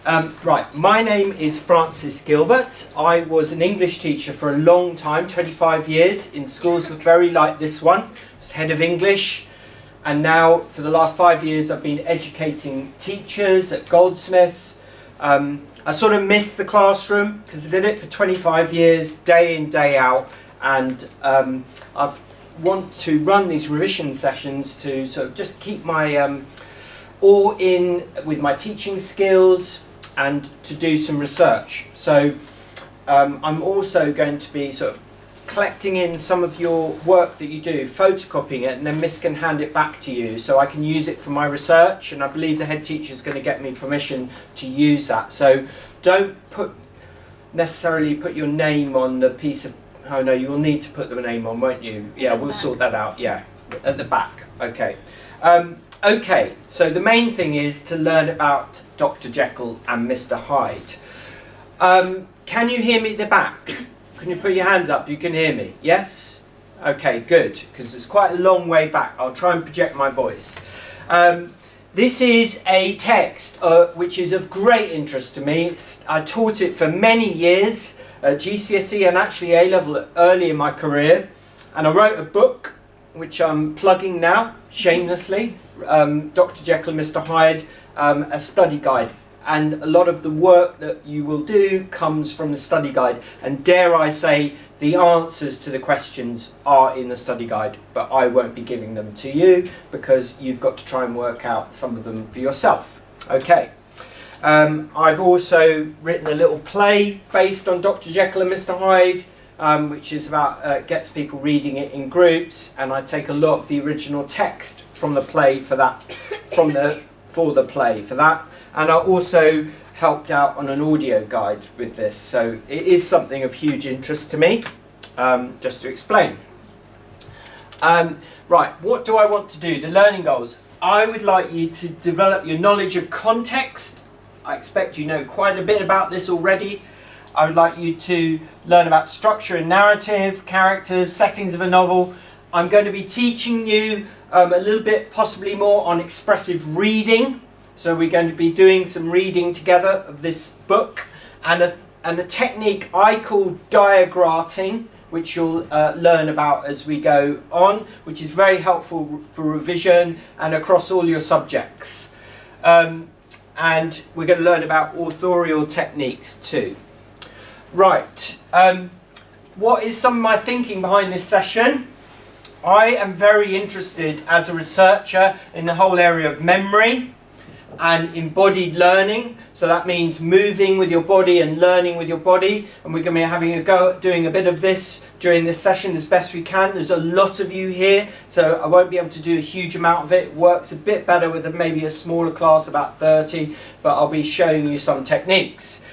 Right, my name is Francis Gilbert. I was an English teacher for a long time, 25 years, in schools very like this one. I was head of English, and now for the last 5 years I've been educating teachers at Goldsmiths. I sort of missed the classroom because I did it for 25 years, day in, day out, and I want to run these revision sessions to sort of just keep my all in with my teaching skills and to do some research. So I'm also going to be sort of collecting in some of your work that you do, photocopying it, and then Miss can hand it back to you so I can use it for my research, and I believe the head teacher is going to get me permission to use that. So don't necessarily put your name on the piece of, oh no, you will need to put the name on, won't you? Yeah, we'll sort that out, yeah, at the back, okay. Okay, so the main thing is to learn about Dr. Jekyll and Mr. Hyde. Can you hear me at the back? Can you put your hands up? You can hear me, yes? Okay, good, because it's quite a long way back. I'll try and project my voice. This is a text which is of great interest to me. I taught it for many years at GCSE and actually A-level early in my career. And I wrote a book, which I'm plugging now, shamelessly, Dr. Jekyll and Mr. Hyde, a study guide. And a lot of the work that you will do comes from the study guide. And dare I say, the answers to the questions are in the study guide, but I won't be giving them to you because you've got to try and work out some of them for yourself. Okay. I've also written a little play based on Dr. Jekyll and Mr. Hyde, which is about gets people reading it in groups, and I take a lot of the original text from the play for that, for the play for that, and I also helped out on an audio guide with this, so it is something of huge interest to me. Just to explain, right, what do I want to do? The learning goals. I would like you to develop your knowledge of context. I expect you know quite a bit about this already. I would like you to learn about structure and narrative, characters, settings of a novel. I'm going to be teaching you a little bit, possibly more, on expressive reading. So we're going to be doing some reading together of this book, and a technique I call diagrarting, which you'll learn about as we go on, which is very helpful for revision and across all your subjects. And we're going to learn about authorial techniques too. Right, what is some of my thinking behind this session? I am very interested as a researcher in the whole area of memory and embodied learning. So that means moving with your body and learning with your body. And we're going to be having a go at doing a bit of this during this session as best we can. There's a lot of you here, so I won't be able to do a huge amount of it. It works a bit better with maybe a smaller class, about 30, but I'll be showing you some techniques.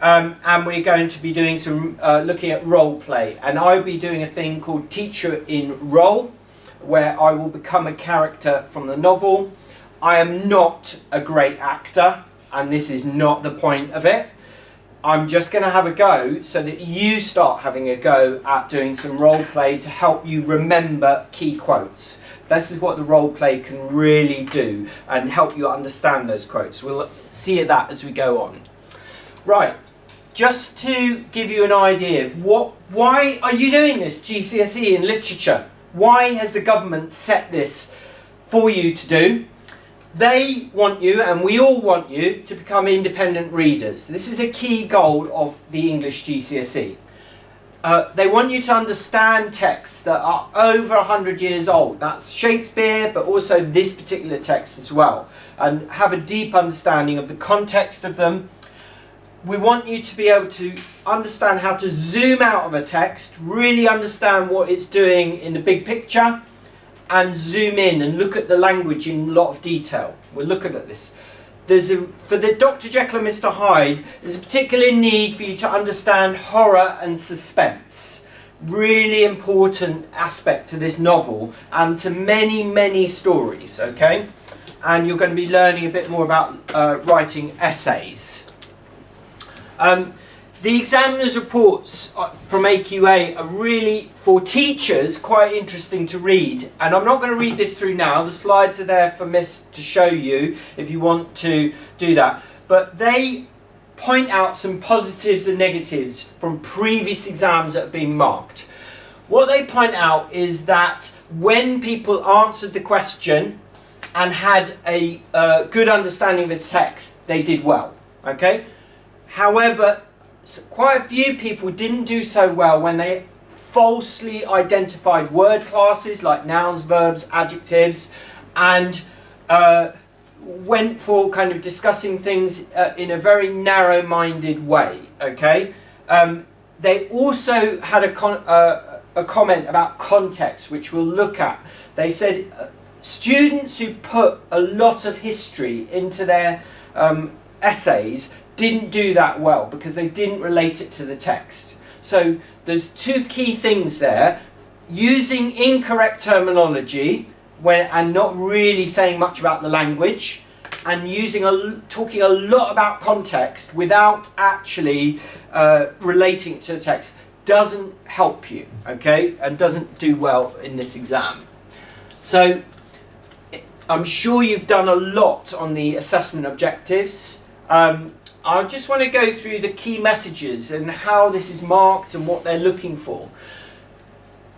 And we're going to be doing some looking at role play, and I'll be doing a thing called Teacher in Role, where I will become a character from the novel. I am not a great actor, and this is not the point of it. I'm just going to have a go so that you start having a go at doing some role play to help you remember key quotes. This is what the role play can really do and help you understand those quotes. We'll see that as we go on. Right. Just to give you an idea of why are you doing this GCSE in literature? Why has the government set this for you to do? They want you, and we all want you, to become independent readers. This is a key goal of the English GCSE. They want you to understand texts that are over 100 years old. That's Shakespeare, but also this particular text as well, and have a deep understanding of the context of them. We want you to be able to understand how to zoom out of a text, really understand what it's doing in the big picture, and zoom in and look at the language in a lot of detail. We're looking at this. For the Dr. Jekyll and Mr. Hyde, there's a particular need for you to understand horror and suspense. Really important aspect to this novel and to many, many stories, okay? And you're going to be learning a bit more about writing essays. The examiner's reports from AQA are really, for teachers, quite interesting to read. And I'm not going to read this through now. The slides are there for Miss to show you if you want to do that. But they point out some positives and negatives from previous exams that have been marked. What they point out is that when people answered the question and had a good understanding of the text, they did well. Okay. However, quite a few people didn't do so well when they falsely identified word classes like nouns, verbs, adjectives, and went for kind of discussing things in a very narrow-minded way. Okay. They also had a comment about context, which we'll look at. They said students who put a lot of history into their essays didn't do that well because they didn't relate it to the text. So there's two key things there: using incorrect terminology and not really saying much about the language, and talking a lot about context without actually relating it to the text doesn't help you, okay, and doesn't do well in this exam. So I'm sure you've done a lot on the assessment objectives. I just want to go through the key messages and how this is marked and what they're looking for.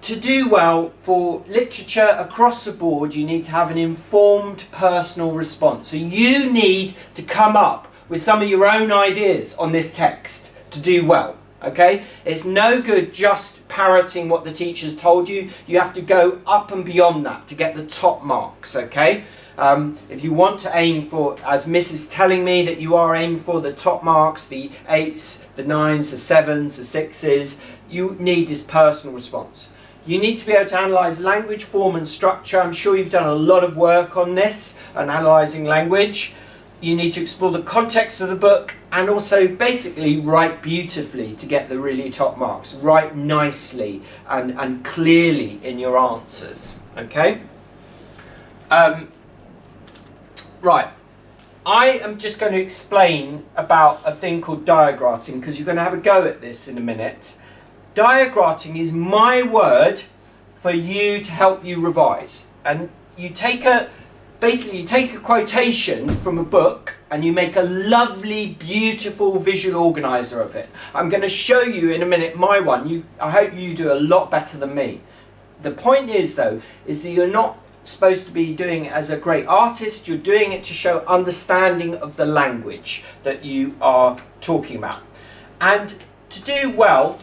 To do well for literature across the board, you need to have an informed personal response. So you need to come up with some of your own ideas on this text to do well. Okay? It's no good just parroting what the teacher's told you. You have to go up and beyond that to get the top marks. Okay? If you want to aim for, as Miss is telling me, that you are aiming for the top marks, the 8s, the 9s, the 7s, the 6s, you need this personal response. You need to be able to analyse language, form and structure. I'm sure you've done a lot of work on this, on analysing language. You need to explore the context of the book and also basically write beautifully to get the really top marks. Write nicely and clearly in your answers. Okay? Right. I am just going to explain about a thing called diagrarting because you're going to have a go at this in a minute. Diagrarting is my word for you to help you revise. And you take a quotation from a book and you make a lovely, beautiful visual organizer of it. I'm going to show you in a minute my one. I hope you do a lot better than me. The point is, though, is that you're not supposed to be doing it as a great artist. You're doing it to show understanding of the language that you are talking about. And to do well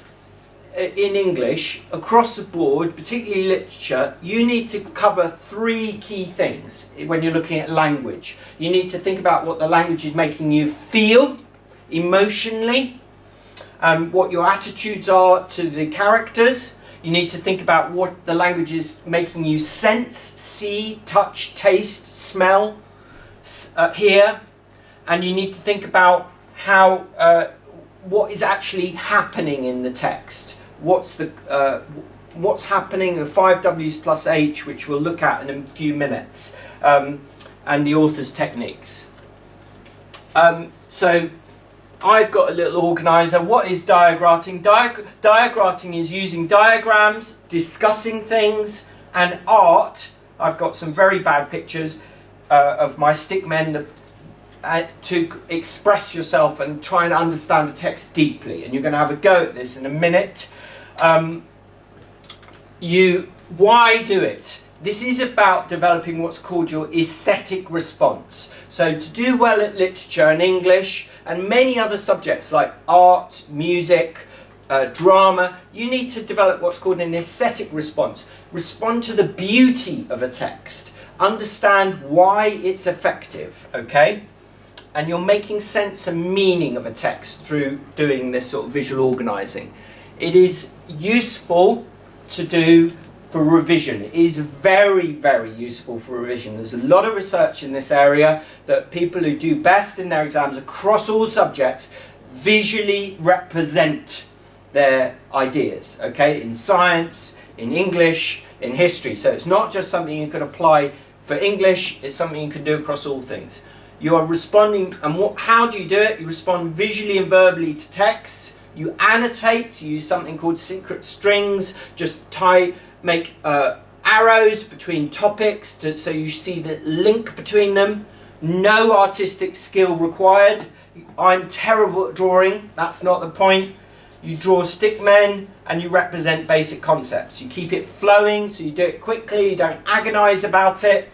in English across the board, particularly literature, you need to cover three key things when you're looking at language. You need to think about what the language is making you feel emotionally, what your attitudes are to the characters. You need to think about what the language is making you sense, see, touch, taste, smell, hear, and you need to think about how what is actually happening in the text. What's happening, the 5 W's plus H, which we'll look at in a few minutes, and the author's techniques. So I've got a little organizer. What is diagrarting? Diagrarting is using diagrams, discussing things, and art. I've got some very bad pictures of my stick men to express yourself and try and understand the text deeply. And you're going to have a go at this in a minute. Why do it? This is about developing what's called your aesthetic response. So to do well at literature and English and many other subjects like art, music, drama, you need to develop what's called an aesthetic response. Respond to the beauty of a text. Understand why it's effective, okay? And you're making sense and meaning of a text through doing this sort of visual organising. It is useful to do for revision. It is very, very useful for revision. There's a lot of research in this area that people who do best in their exams across all subjects visually represent their ideas, okay, in science, in English, in history. So it's not just something you can apply for English, it's something you can do across all things. You are responding, and how do you do it? You respond visually and verbally to text. You annotate, you use something called secret strings, just make arrows between topics so you see the link between them. No artistic skill required. I'm terrible at drawing, that's not the point. You draw stick men and you represent basic concepts. You keep it flowing, so you do it quickly, you don't agonize about it,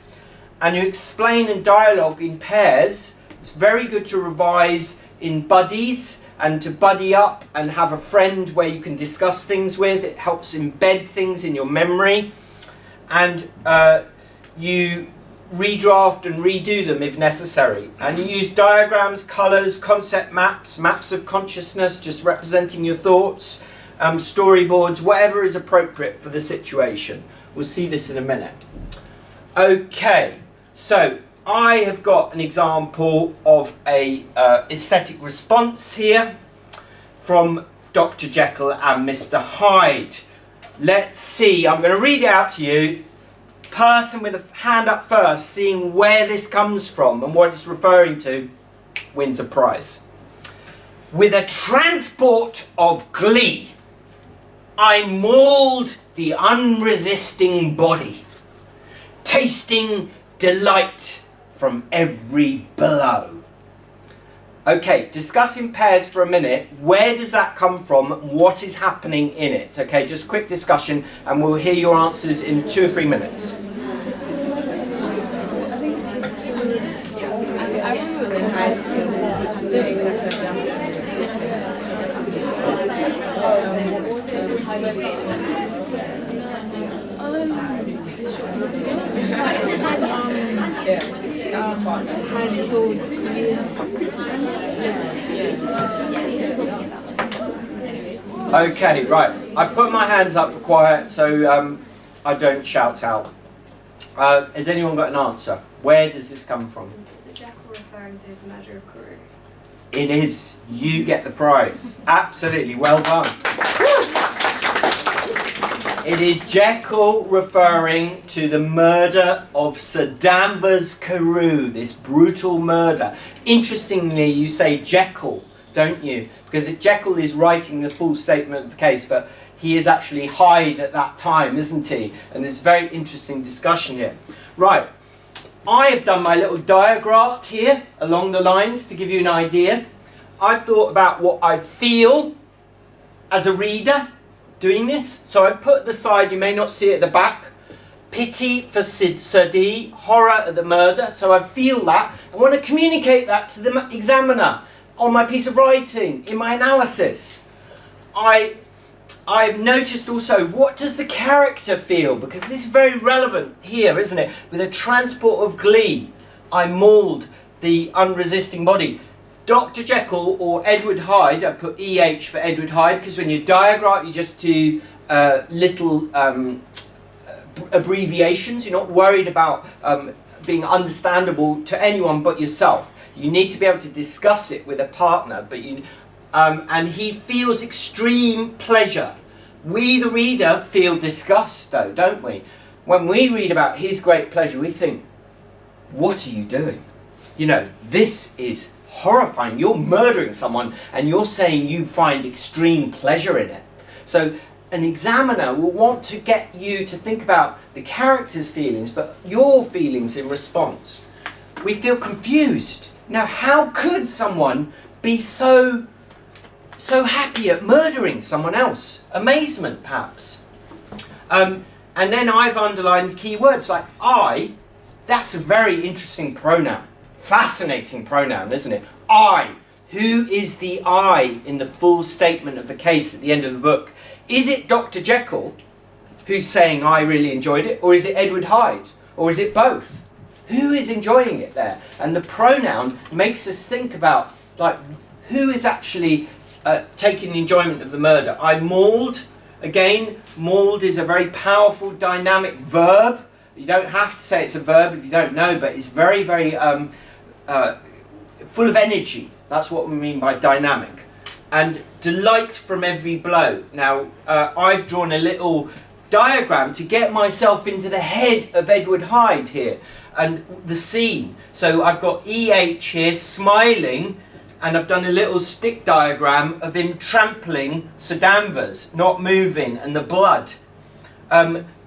and you explain and dialogue in pairs. It's very good to revise in buddies and to buddy up and have a friend where you can discuss things with. It helps embed things in your memory, and you redraft and redo them if necessary. And you use diagrams, colours, concept maps, maps of consciousness, just representing your thoughts, storyboards, whatever is appropriate for the situation. We'll see this in a minute. Okay, so I have got an example of a aesthetic response here from Dr. Jekyll and Mr. Hyde. Let's see, I'm going to read it out to you. Person with a hand up first, seeing where this comes from and what it's referring to, wins a prize. With a transport of glee, I mauled the unresisting body, tasting delight from every blow. Okay, discuss in pairs for a minute. Where does that come from? What is happening in it? Okay, just quick discussion, and we'll hear your answers in 2 or 3 minutes. Okay, right. I put my hands up for quiet so I don't shout out. Has anyone got an answer? Where does this come from? Is it Jekyll referring to his measure of Carew? It is. You get the prize. Absolutely. Well done. It is Jekyll referring to the murder of Sir Danvers Carew, this brutal murder. Interestingly, you say Jekyll, don't you? Because Jekyll is writing the full statement of the case, but he is actually Hyde at that time, isn't he? And there's a very interesting discussion here. Right, I have done my little diagram here along the lines to give you an idea. I've thought about what I feel as a reader doing this. So I put at the side, you may not see it at the back, pity for Sir D, horror at the murder. So I feel that. I want to communicate that to the examiner on my piece of writing, in my analysis. I've noticed also, what does the character feel? Because this is very relevant here, isn't it? With a transport of glee, I mauled the unresisting body. Dr. Jekyll or Edward Hyde, I put EH for Edward Hyde, because when you diagram, you just do little abbreviations. You're not worried about being understandable to anyone but yourself. You need to be able to discuss it with a partner, but and he feels extreme pleasure. We, the reader, feel disgust, though, don't we? When we read about his great pleasure, we think, what are you doing? You know, this is horrifying. You're murdering someone and you're saying you find extreme pleasure in it. So an examiner will want to get you to think about the character's feelings, but your feelings in response. We feel confused. Now, how could someone be so happy at murdering someone else? Amazement, perhaps. And then I've underlined key words like I. That's a very interesting pronoun. Fascinating pronoun, isn't it? I. Who is the I in the full statement of the case at the end of the book? Is it Dr. Jekyll who's saying I really enjoyed it? Or is it Edward Hyde? Or is it both? Who is enjoying it there? And the pronoun makes us think about, like, who is actually taking the enjoyment of the murder. I mauled. Again, mauled is a very powerful, dynamic verb. You don't have to say it's a verb if you don't know, but it's very, very full of energy. That's what we mean by dynamic. And delight from every blow. Now, I've drawn a little diagram to get myself into the head of Edward Hyde here and the scene. So I've got EH here smiling, and I've done a little stick diagram of him trampling Sir Danvers, not moving, and the blood.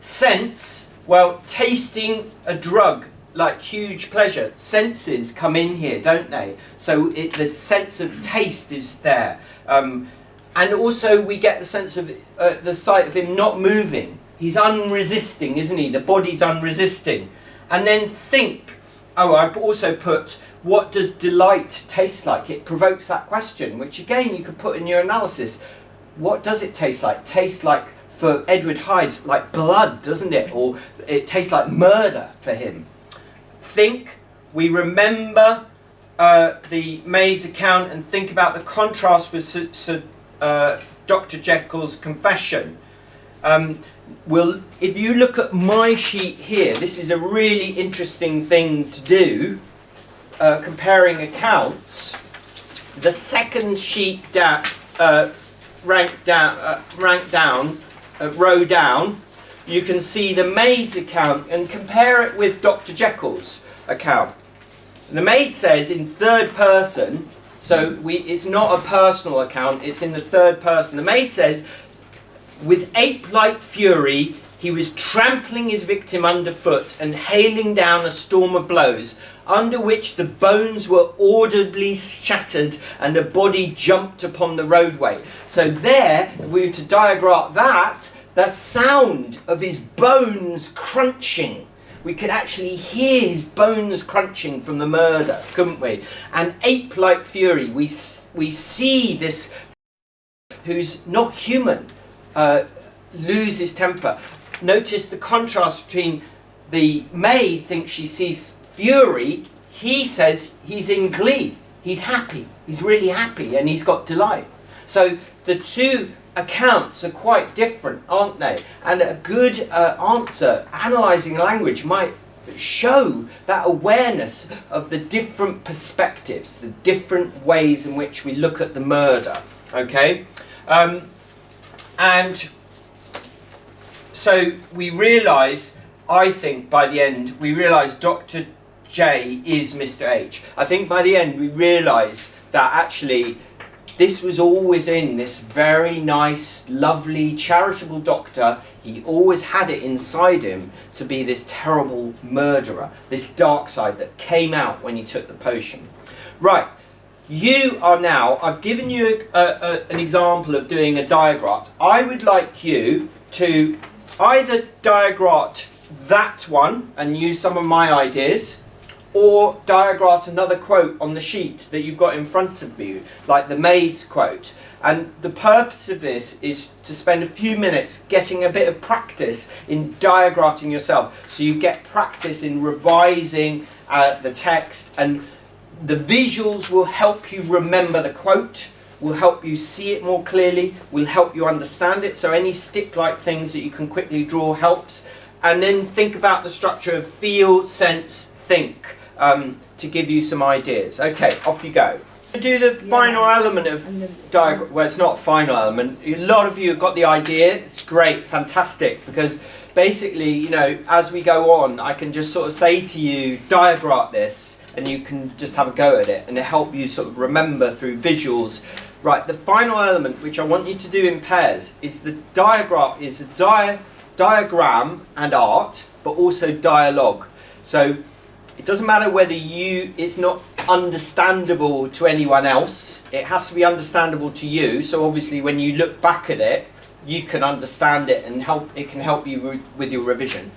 Sense, well, tasting a drug like huge pleasure. Senses come in here, don't they? So the sense of taste is there. And also we get the sense of the sight of him not moving. He's unresisting, isn't he? The body's unresisting. And then think. Oh, I've also put, what does delight taste like? It provokes that question, which again you could put in your analysis. What does it taste like? Taste like, for Edward Hyde, like blood, doesn't it? Or it tastes like murder for him. Think. We remember the maid's account and think about the contrast with Dr. Jekyll's confession. If you look at my sheet here, this is a really interesting thing to do, comparing accounts. The second sheet row down, you can see the maid's account and compare it with Dr. Jekyll's account. The maid says in third person, so it's not a personal account, it's in the third person. The maid says, with ape-like fury, he was trampling his victim underfoot and hailing down a storm of blows, under which the bones were audibly shattered and the body jumped upon the roadway. So there, if we were to diagram that, the sound of his bones crunching, we could actually hear his bones crunching from the murder, couldn't we? And ape-like fury, we see this who's not human lose his temper. Notice the contrast between the maid thinks she sees fury, he says he's in glee, he's happy, he's really happy and he's got delight. So the two accounts are quite different, aren't they? And a good answer, analysing language, might show that awareness of the different perspectives, the different ways in which we look at the murder. Okay? And so we realise, I think by the end, we realise Dr. J is Mr. H. I think by the end we realise that actually this was always in this very nice, lovely, charitable doctor. He always had it inside him to be this terrible murderer, this dark side that came out when he took the potion. Right, you are now, I've given you an example of doing a diagram. I would like you to either diagram that one and use some of my ideas, or diagram another quote on the sheet that you've got in front of you, like the maid's quote. And the purpose of this is to spend a few minutes getting a bit of practice in diagramming yourself, so you get practice in revising the text, and the visuals will help you remember the quote, will help you see it more clearly, will help you understand it, so any stick-like things that you can quickly draw helps. And then think about the structure of feel, sense, think, to give you some ideas. Okay, off you go. Do the final element of diagram. Well, it's not a final element. A lot of you have got the idea. It's great, fantastic, because basically, you know, as we go on, I can just sort of say to you, diagram this, and you can just have a go at it, and it help you sort of remember through visuals. Right, the final element, which I want you to do in pairs, is the diagram. Is a diagram and art, but also dialogue. So it doesn't matter whether it's not understandable to anyone else, it has to be understandable to you. So obviously when you look back at it, you can understand it and it can help you with your revision.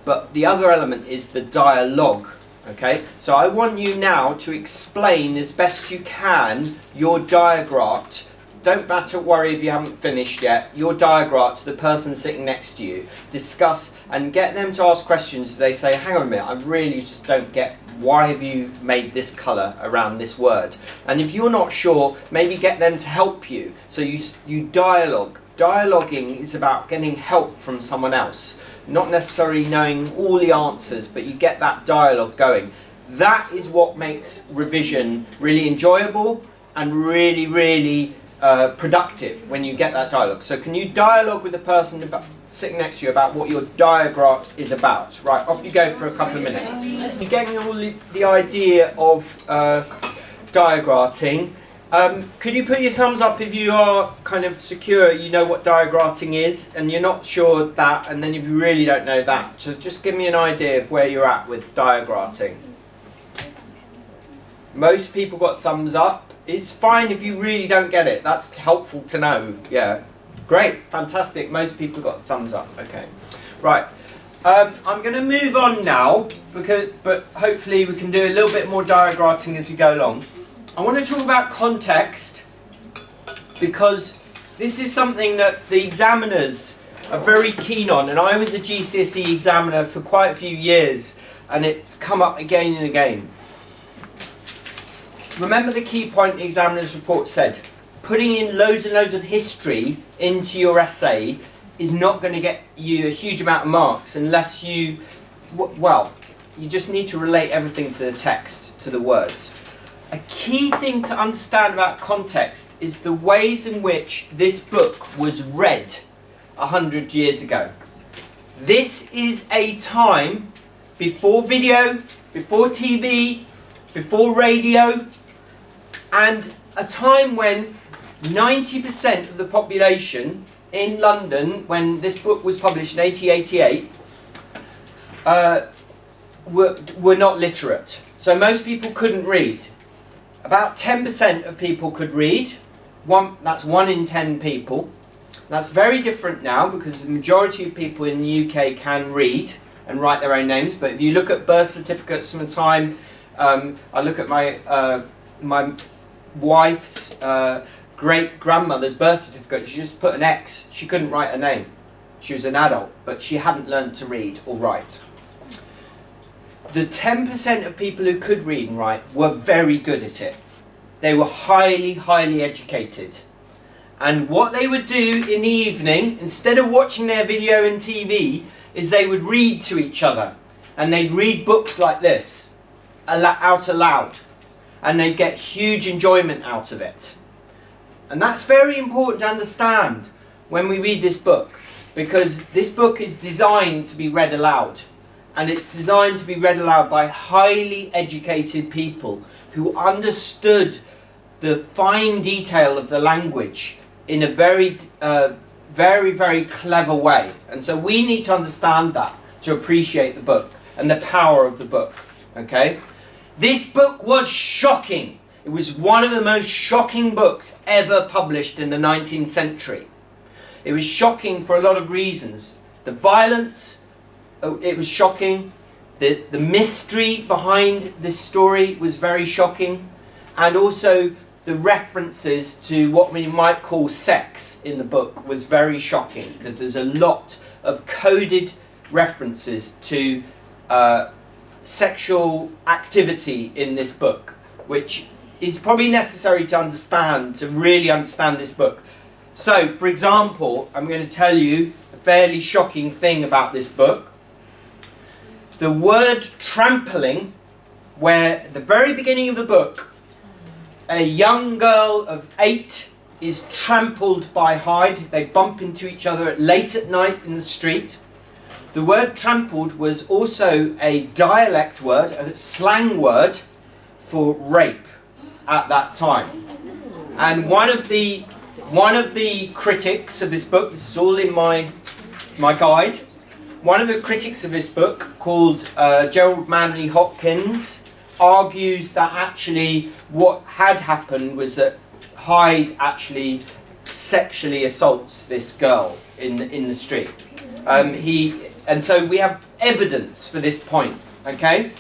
But the other element is the dialogue. Okay, so I want you now to explain as best you can your diagram. Don't worry if you haven't finished yet. Your diagram to the person sitting next to you. Discuss and get them to ask questions. If they say, hang on a minute, I really just don't get, why have you made this colour around this word? And if you're not sure, maybe get them to help you. So you dialogue. Dialoguing is about getting help from someone else. Not necessarily knowing all the answers, but you get that dialogue going. That is what makes revision really enjoyable and really, really productive when you get that dialogue. So can you dialogue with the person sitting next to you about what your diagram is about? Right, off you go for a couple of minutes. You're getting all the idea of diagramming. Could you put your thumbs up if you are kind of secure, you know what diagrarting is, and you're not sure that, and then if you really don't know that, so just give me an idea of where you're at with diagrarting. Most people got thumbs up. It's fine if you really don't get it. That's helpful to know. Yeah, great, fantastic. Most people got thumbs up. Okay, right. I'm going to move on now, but hopefully we can do a little bit more diagrarting as we go along. I want to talk about context because this is something that the examiners are very keen on, and I was a GCSE examiner for quite a few years, and it's come up again and again. Remember the key point the examiner's report said, putting in loads and loads of history into your essay is not going to get you a huge amount of marks unless you, well, you just need to relate everything to the text, to the words. A key thing to understand about context is the ways in which this book was read 100 years ago. This is a time before video, before TV, before radio, and a time when 90% of the population in London, when this book was published in 1888, were not literate. So most people couldn't read. About 10% of people could read. That's 1 in 10 people. That's very different now because the majority of people in the UK can read and write their own names. But if you look at birth certificates from the time, I look at my wife's great-grandmother's birth certificate, she just put an X. She couldn't write her name. She was an adult, but she hadn't learned to read or write. The 10% of people who could read and write were very good at it. They were highly, highly educated. And what they would do in the evening, instead of watching their video and TV, is they would read to each other. And they'd read books like this, out aloud. And they'd get huge enjoyment out of it. And that's very important to understand when we read this book, because this book is designed to be read aloud. And it's designed to be read aloud by highly educated people who understood the fine detail of the language in a very, very clever way. And so we need to understand that to appreciate the book and the power of the book. Okay? This book was shocking. It was one of the most shocking books ever published in the 19th century. It was shocking for a lot of reasons. The violence, it was shocking. The mystery behind this story was very shocking. And also the references to what we might call sex in the book was very shocking, because there's a lot of coded references to sexual activity in this book, which is probably necessary to understand, to really understand this book. So, for example, I'm going to tell you a fairly shocking thing about this book. The word trampling, where at the very beginning of the book, a young girl of 8 is trampled by Hyde. They bump into each other late at night in the street. The word trampled was also a dialect word, a slang word for rape at that time. And one of the critics of this book, this is all in my guide, one of the critics of this book, called Gerald Manley Hopkins, argues that actually what had happened was that Hyde actually sexually assaults this girl in the street. And so we have evidence for this point, okay?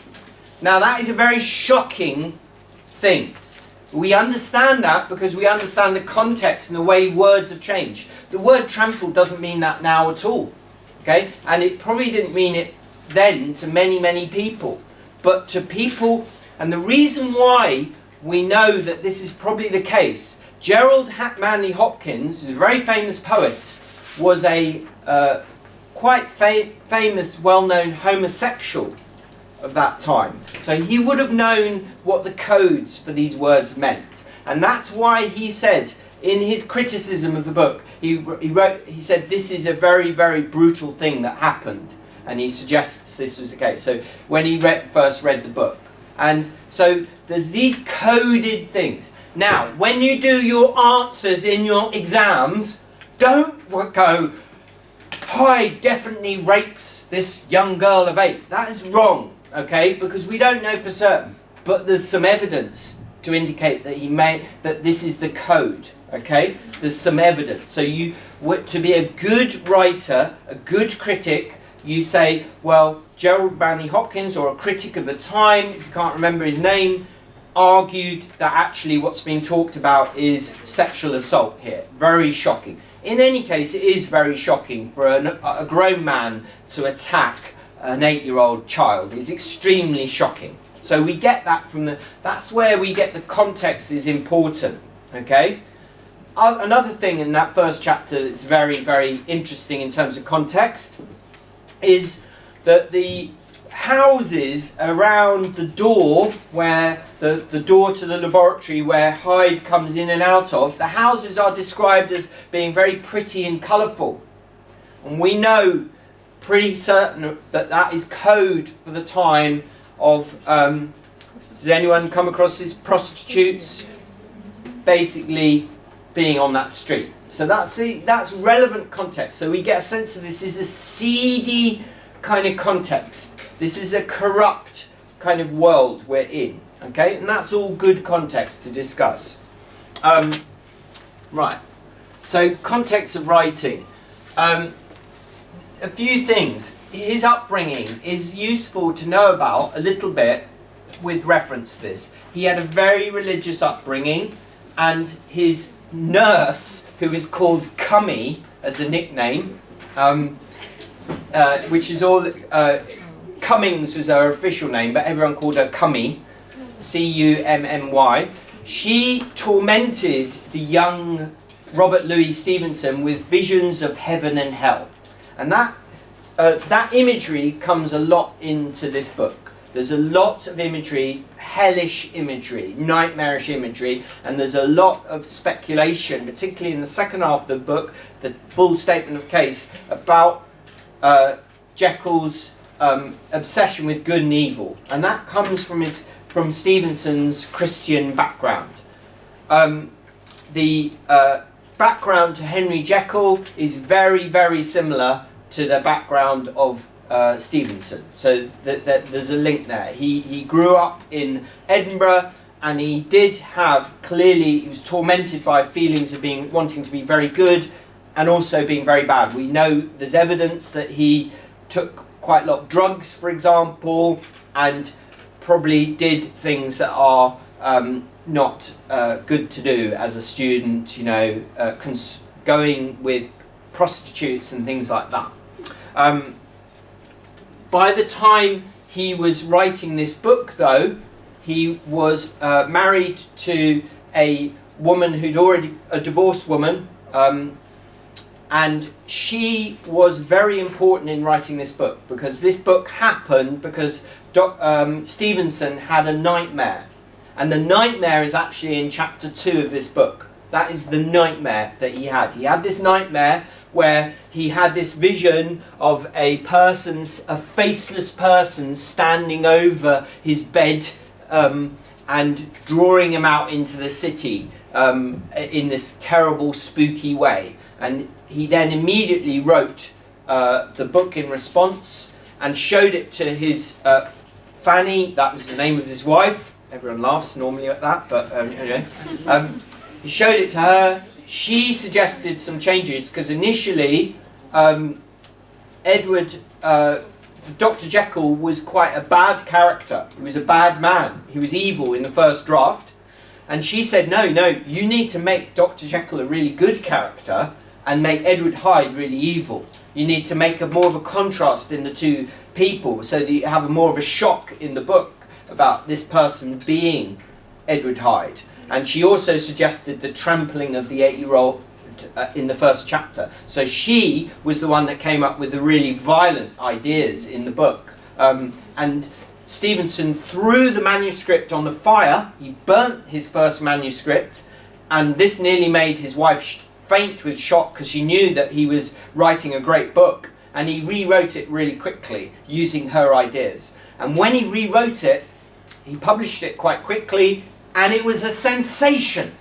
Now that is a very shocking thing. We understand that because we understand the context and the way words have changed. The word trample doesn't mean that now at all, okay? And it probably didn't mean it then to many, many people. But to people, and the reason why we know that this is probably the case, Gerald Manley Hopkins, who's a very famous poet, was a quite famous, well-known homosexual of that time. So he would have known what the codes for these words meant. And that's why he said, in his criticism of the book, he said, this is a very, very brutal thing that happened. And he suggests this was the case. So when he first read the book. And so there's these coded things. Now, when you do your answers in your exams, don't go, Hyde definitely rapes this young girl of 8. That is wrong, okay? Because we don't know for certain. But there's some evidence to indicate that that this is the code, okay? There's some evidence. So to be a good writer, a good critic, you say, well, Gerald Manley Hopkins, or a critic of the time, if you can't remember his name, argued that actually what's being talked about is sexual assault here. Very shocking. In any case, it is very shocking for a grown man to attack an 8-year-old child. It's extremely shocking. So we get that that's where we get the context is important, okay? Another thing in that first chapter that's very, very interesting in terms of context is that the houses around the door, where the door to the laboratory where Hyde comes in and out of, the houses are described as being very pretty and colourful. And we know pretty certain that that is code for the time of, does anyone come across these prostitutes basically being on that street? So that's relevant context. So we get a sense of this is a seedy kind of context. This is a corrupt kind of world we're in, okay? And that's all good context to discuss. Right, so context of writing. A few things. His upbringing is useful to know about a little bit with reference to this. He had a very religious upbringing, and his nurse, who is called Cummy as a nickname, which is all... Cummings was her official name, but everyone called her Cummy, C-U-M-M-Y. She tormented the young Robert Louis Stevenson with visions of heaven and hell. And that imagery comes a lot into this book. There's a lot of imagery, hellish imagery, nightmarish imagery, and there's a lot of speculation, particularly in the second half of the book, the full statement of case, about Jekyll's obsession with good and evil, and that comes from Stevenson's Christian background. The background to Henry Jekyll is very, very similar to the background of Stevenson, so there's a link there. He grew up in Edinburgh, and he did have, clearly, he was tormented by feelings of wanting to be very good and also being very bad. We know there's evidence that he took quite a lot of drugs, for example, and probably did things that are not good to do as a student, you know, going with prostitutes and things like that. By the time he was writing this book, though, he was married to a woman a divorced woman, and she was very important in writing this book, because this book happened because Stevenson had a nightmare. And the nightmare is actually in chapter 2 of this book. That is the nightmare that he had. He had this nightmare where he had this vision of a faceless person standing over his bed and drawing him out into the city in this terrible, spooky way. And he then immediately wrote the book in response and showed it to his Fanny. That was the name of his wife. Everyone laughs normally at that, but anyway. He showed it to her. She suggested some changes, because initially Edward, Dr. Jekyll, was quite a bad character. He was a bad man. He was evil in the first draft. And she said, no, you need to make Dr. Jekyll a really good character and make Edward Hyde really evil. You need to make more of a contrast in the two people, so that you have more of a shock in the book about this person being Edward Hyde. And she also suggested the trampling of the 8-year-old in the first chapter. So she was the one that came up with the really violent ideas in the book. And Stevenson threw the manuscript on the fire. He burnt his first manuscript, and this nearly made his wife faint with shock, because she knew that he was writing a great book, and he rewrote it really quickly using her ideas. And when he rewrote it, he published it quite quickly, and it was a sensation.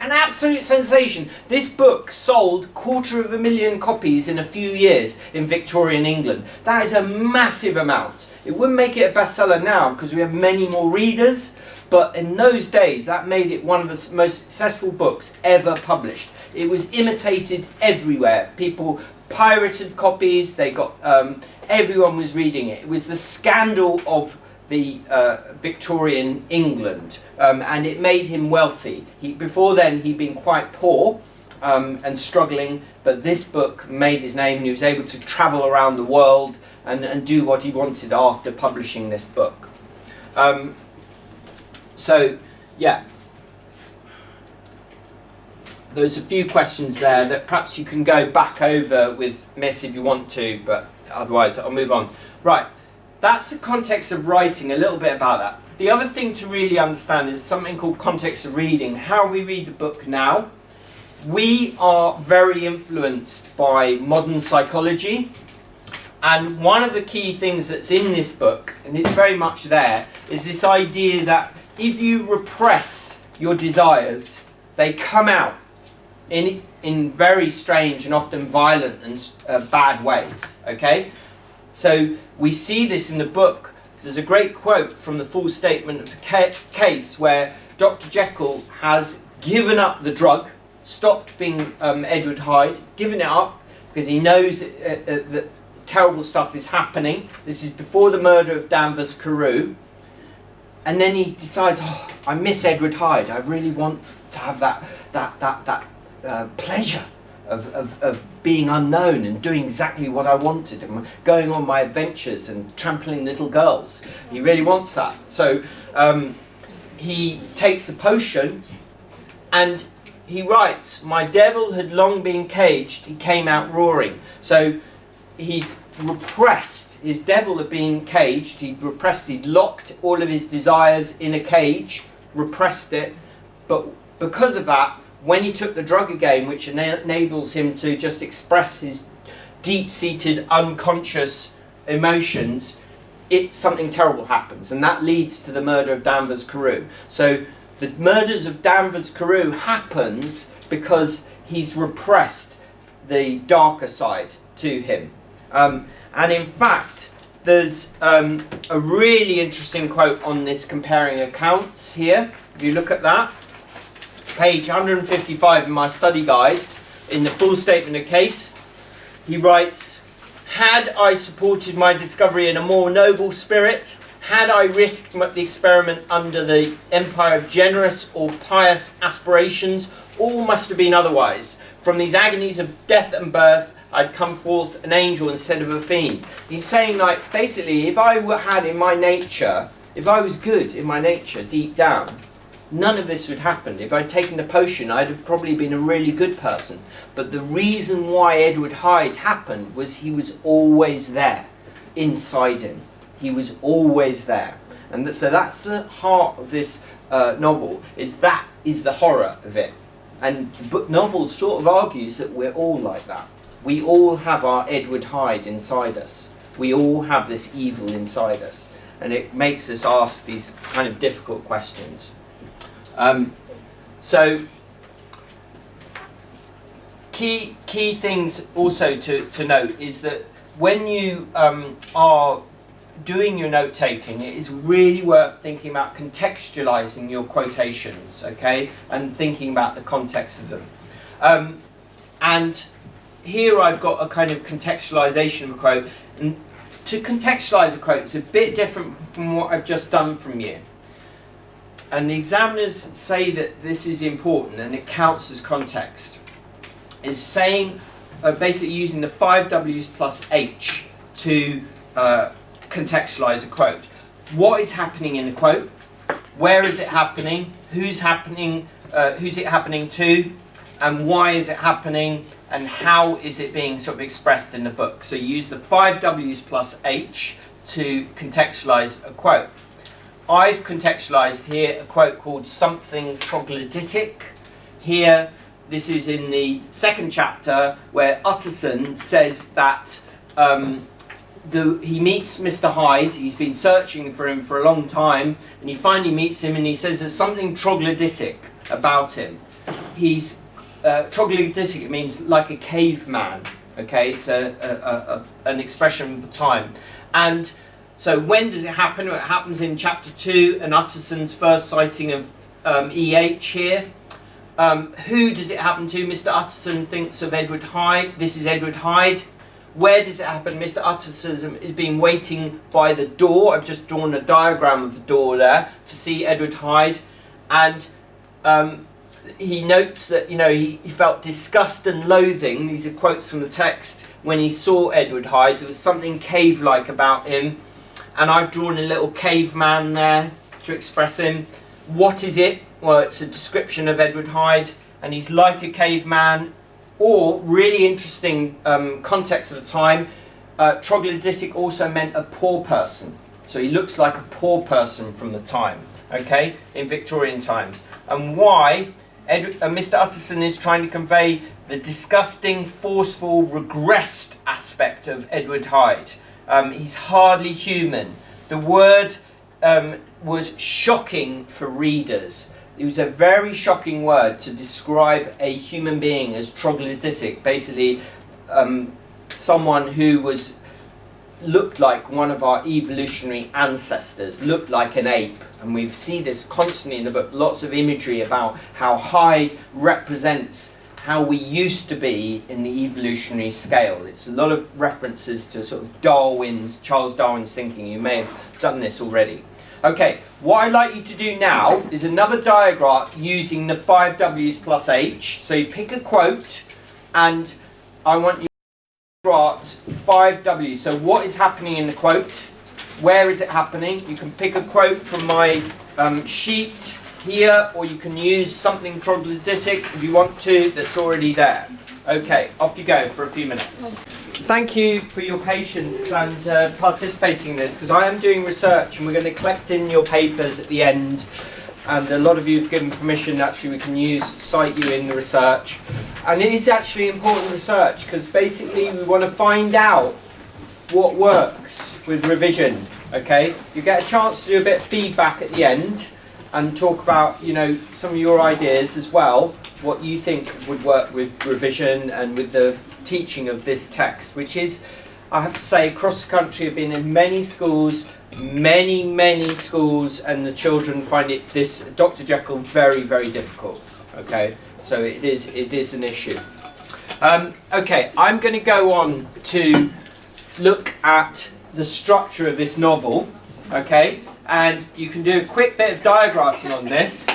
An absolute sensation. This book sold 250,000 copies in a few years in Victorian England. That is a massive amount. It wouldn't make it a bestseller now because we have many more readers, but in those days that made it one of the most successful books ever published. It was imitated everywhere. People pirated copies, they got everyone was reading it. It was the scandal of the Victorian England, and it made him wealthy. Before then he'd been quite poor and struggling, but this book made his name, and he was able to travel around the world and do what he wanted after publishing this book. So yeah, there's a few questions there that perhaps you can go back over with Miss if you want to, but otherwise I'll move on. Right. That's the context of writing, a little bit about that. The other thing to really understand is something called context of reading, how we read the book now. We are very influenced by modern psychology, and one of the key things that's in this book, and it's very much there, is this idea that if you repress your desires, they come out in very strange and often violent and bad ways, okay? So we see this in the book. There's a great quote from the full statement of the case where Dr. Jekyll has given up the drug, stopped being Edward Hyde, given it up because he knows that terrible stuff is happening. This is before the murder of Danvers Carew. And then he decides, oh, I miss Edward Hyde. I really want to have that pleasure of being unknown and doing exactly what I wanted and going on my adventures and trampling little girls. He really wants that. So he takes the potion and he writes, my devil had long been caged, he came out roaring. So he repressed, his devil had been caged, he'd locked all of his desires in a cage, repressed it, but because of that, when he took the drug again, which enables him to just express his deep-seated unconscious emotions, something terrible happens, and that leads to the murder of Danvers Carew. So the murders of Danvers Carew happens because he's repressed the darker side to him. And in fact, there's a really interesting quote on this comparing accounts here. If you look at that, page 155 in my study guide, in the full statement of case, he writes, had I supported my discovery in a more noble spirit, had I risked the experiment under the empire of generous or pious aspirations, all must have been otherwise. From these agonies of death and birth, I'd come forth an angel instead of a fiend. He's saying, like, basically, if I had in my nature, if I was good in my nature deep down, none of this would happen. If I'd taken the potion, I'd have probably been a really good person. But the reason why Edward Hyde happened was he was always there, inside him. He was always there. And so that's the heart of this novel, that is the horror of it. And the novel sort of argues that we're all like that. We all have our Edward Hyde inside us. We all have this evil inside us. And it makes us ask these kind of difficult questions. So key things also to note is that when you are doing your note taking, it is really worth thinking about contextualizing your quotations, okay, and thinking about the context of them. And here I've got a kind of contextualization of a quote. And to contextualize a quote is a bit different from what I've just done from you. And the examiners say that this is important and it counts as context. Is saying, basically using the 5 W's plus H to contextualize a quote. What is happening in the quote? Where is it happening? Who's it happening to? And why is it happening? And how is it being sort of expressed in the book? So you use the 5 W's plus H to contextualize a quote. I've contextualized here a quote called something troglodytic. Here, this is in the second chapter where Utterson says that he meets Mr. Hyde. He's been searching for him for a long time, and he finally meets him, and he says there's something troglodytic about him. He's troglodytic. It means like a caveman. Okay, it's an expression of the time. And so when does it happen? It happens in chapter 2, and Utterson's first sighting of EH here. Who does it happen to? Mr. Utterson thinks of Edward Hyde. This is Edward Hyde. Where does it happen? Mr. Utterson has been waiting by the door. I've just drawn a diagram of the door there to see Edward Hyde. And he notes that, he felt disgust and loathing. These are quotes from the text. When he saw Edward Hyde, there was something cave-like about him. And I've drawn a little caveman there to express him. What is it? Well, it's a description of Edward Hyde, and he's like a caveman. Or, really interesting context of the time, troglodytic also meant a poor person. So he looks like a poor person from the time, okay, in Victorian times. And why Mr. Utterson is trying to convey the disgusting, forceful, regressed aspect of Edward Hyde. He's hardly human. The word was shocking for readers. It was a very shocking word to describe a human being as troglodytic, basically someone who looked like one of our evolutionary ancestors, looked like an ape. And we see this constantly in the book, lots of imagery about how Hyde represents how we used to be in the evolutionary scale. It's a lot of references to sort of Charles Darwin's thinking. You may have done this already. Okay, what I'd like you to do now is another diagram using the 5 W's plus H. So you pick a quote, and I want you to write 5 W's. So what is happening in the quote? Where is it happening? You can pick a quote from my sheet here, or you can use something troglodytic if you want to that's already there. Okay, off you go for a few minutes. Thank you for your patience and participating in this, because I am doing research and we're going to collect in your papers at the end, and a lot of you have given permission. Actually, we can cite you in the research, and it is actually important research because basically we want to find out what works with revision. Okay, you get a chance to do a bit of feedback at the end and talk about some of your ideas as well, what you think would work with revision and with the teaching of this text, which is, I have to say, across the country, I've been in many schools, many schools, and the children find this Dr. Jekyll very, very difficult. Okay, so it is an issue. Okay, I'm going to go on to look at the structure of this novel. Okay, and you can do a quick bit of diagramming on this.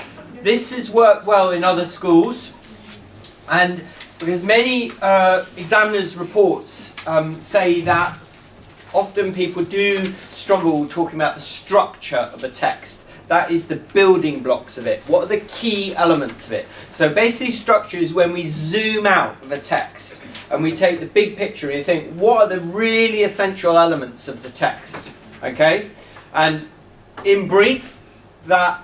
This has worked well in other schools, and because many examiners' reports say that often people do struggle talking about the structure of a text. That is the building blocks of it. What are the key elements of it? So basically structure is when we zoom out of a text and we take the big picture and you think, what are the really essential elements of the text? Okay? And in brief, that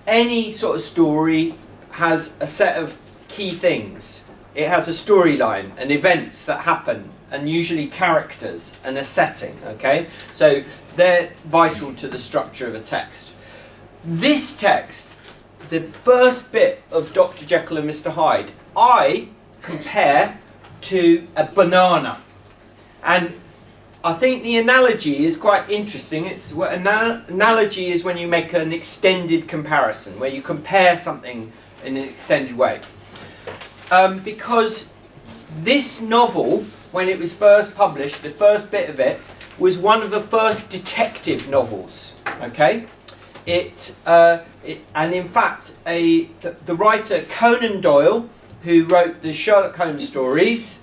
any sort of story has a set of key things. It has a storyline and events that happen, and usually characters and a setting. Okay, so they're vital to the structure of a text. This text, the first bit of Dr. Jekyll and Mr. Hyde, I compare to a banana, and I think the analogy is quite interesting. It's what analogy is when you make an extended comparison, where you compare something in an extended way. Because this novel, when it was first published, the first bit of it was one of the first detective novels. Okay, and in fact, the writer Conan Doyle, who wrote the Sherlock Holmes stories,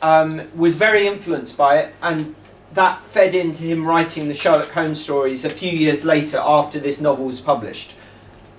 was very influenced by it, and that fed into him writing the Sherlock Holmes stories a few years later after this novel was published.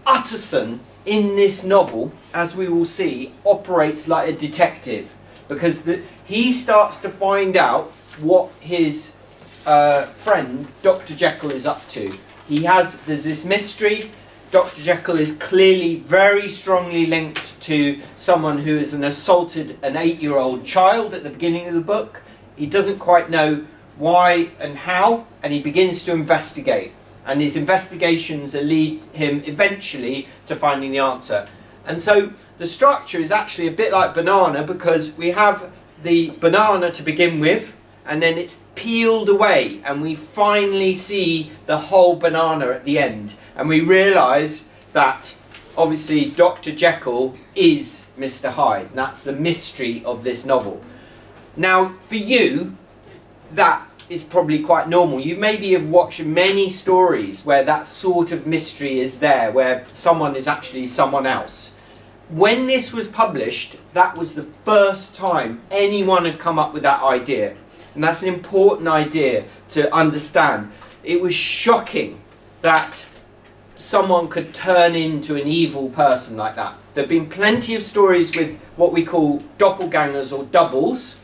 Utterson, in this novel, as we will see, operates like a detective, because he starts to find out what his friend Dr. Jekyll is up to. There's this mystery. Dr. Jekyll is clearly very strongly linked to someone who has assaulted an 8-year-old child at the beginning of the book. He doesn't quite know why and how, and he begins to investigate. And his investigations lead him eventually to finding the answer. And so the structure is actually a bit like banana, because we have the banana to begin with, and then it's peeled away, and we finally see the whole banana at the end. And we realise that obviously Dr. Jekyll is Mr. Hyde. And that's the mystery of this novel. Now, for you, that is probably quite normal. You maybe have watched many stories where that sort of mystery is there, where someone is actually someone else. When this was published, that was the first time anyone had come up with that idea. And that's an important idea to understand. It was shocking that someone could turn into an evil person like that. There have been plenty of stories with what we call doppelgangers or doubles,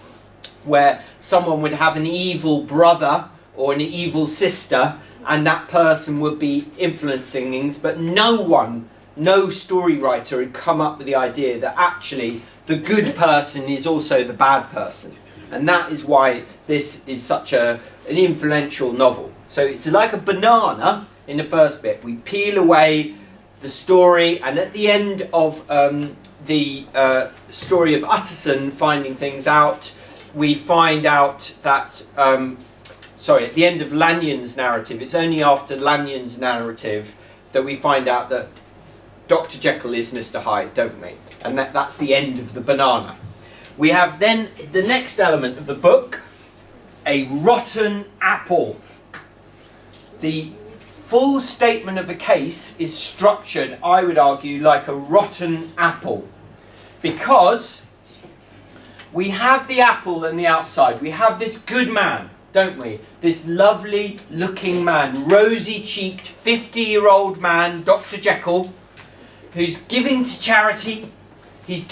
where someone would have an evil brother or an evil sister, and that person would be influencing things, but no story writer had come up with the idea that actually the good person is also the bad person. And that is why this is such an influential novel. So it's like a banana in the first bit. We peel away the story, and at the end of the story of Utterson finding things out, we find out that, at the end of Lanyon's narrative, it's only after Lanyon's narrative that we find out that Dr. Jekyll is Mr. Hyde, don't we? And that's the end of the banana. We have then the next element of the book, a rotten apple. The full statement of the case is structured, I would argue, like a rotten apple. Because we have the apple on the outside. We have this good man, don't we? This lovely looking man, rosy-cheeked 50-year-old man, Dr. Jekyll, who's giving to charity. He's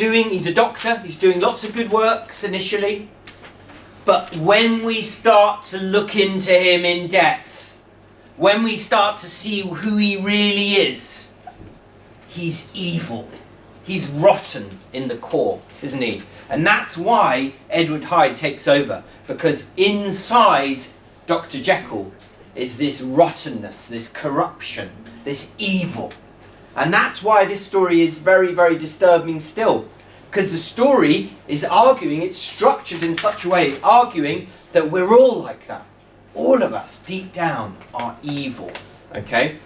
a doctor. He's doing lots of good works initially. But when we start to look into him in depth, when we start to see who he really is, he's evil. He's rotten in the core, isn't he? And that's why Edward Hyde takes over, because inside Dr. Jekyll is this rottenness, this corruption, this evil. And that's why this story is very, very disturbing still. Because the story is arguing, it's structured in such a way, arguing that we're all like that. All of us, deep down, are evil. Okay?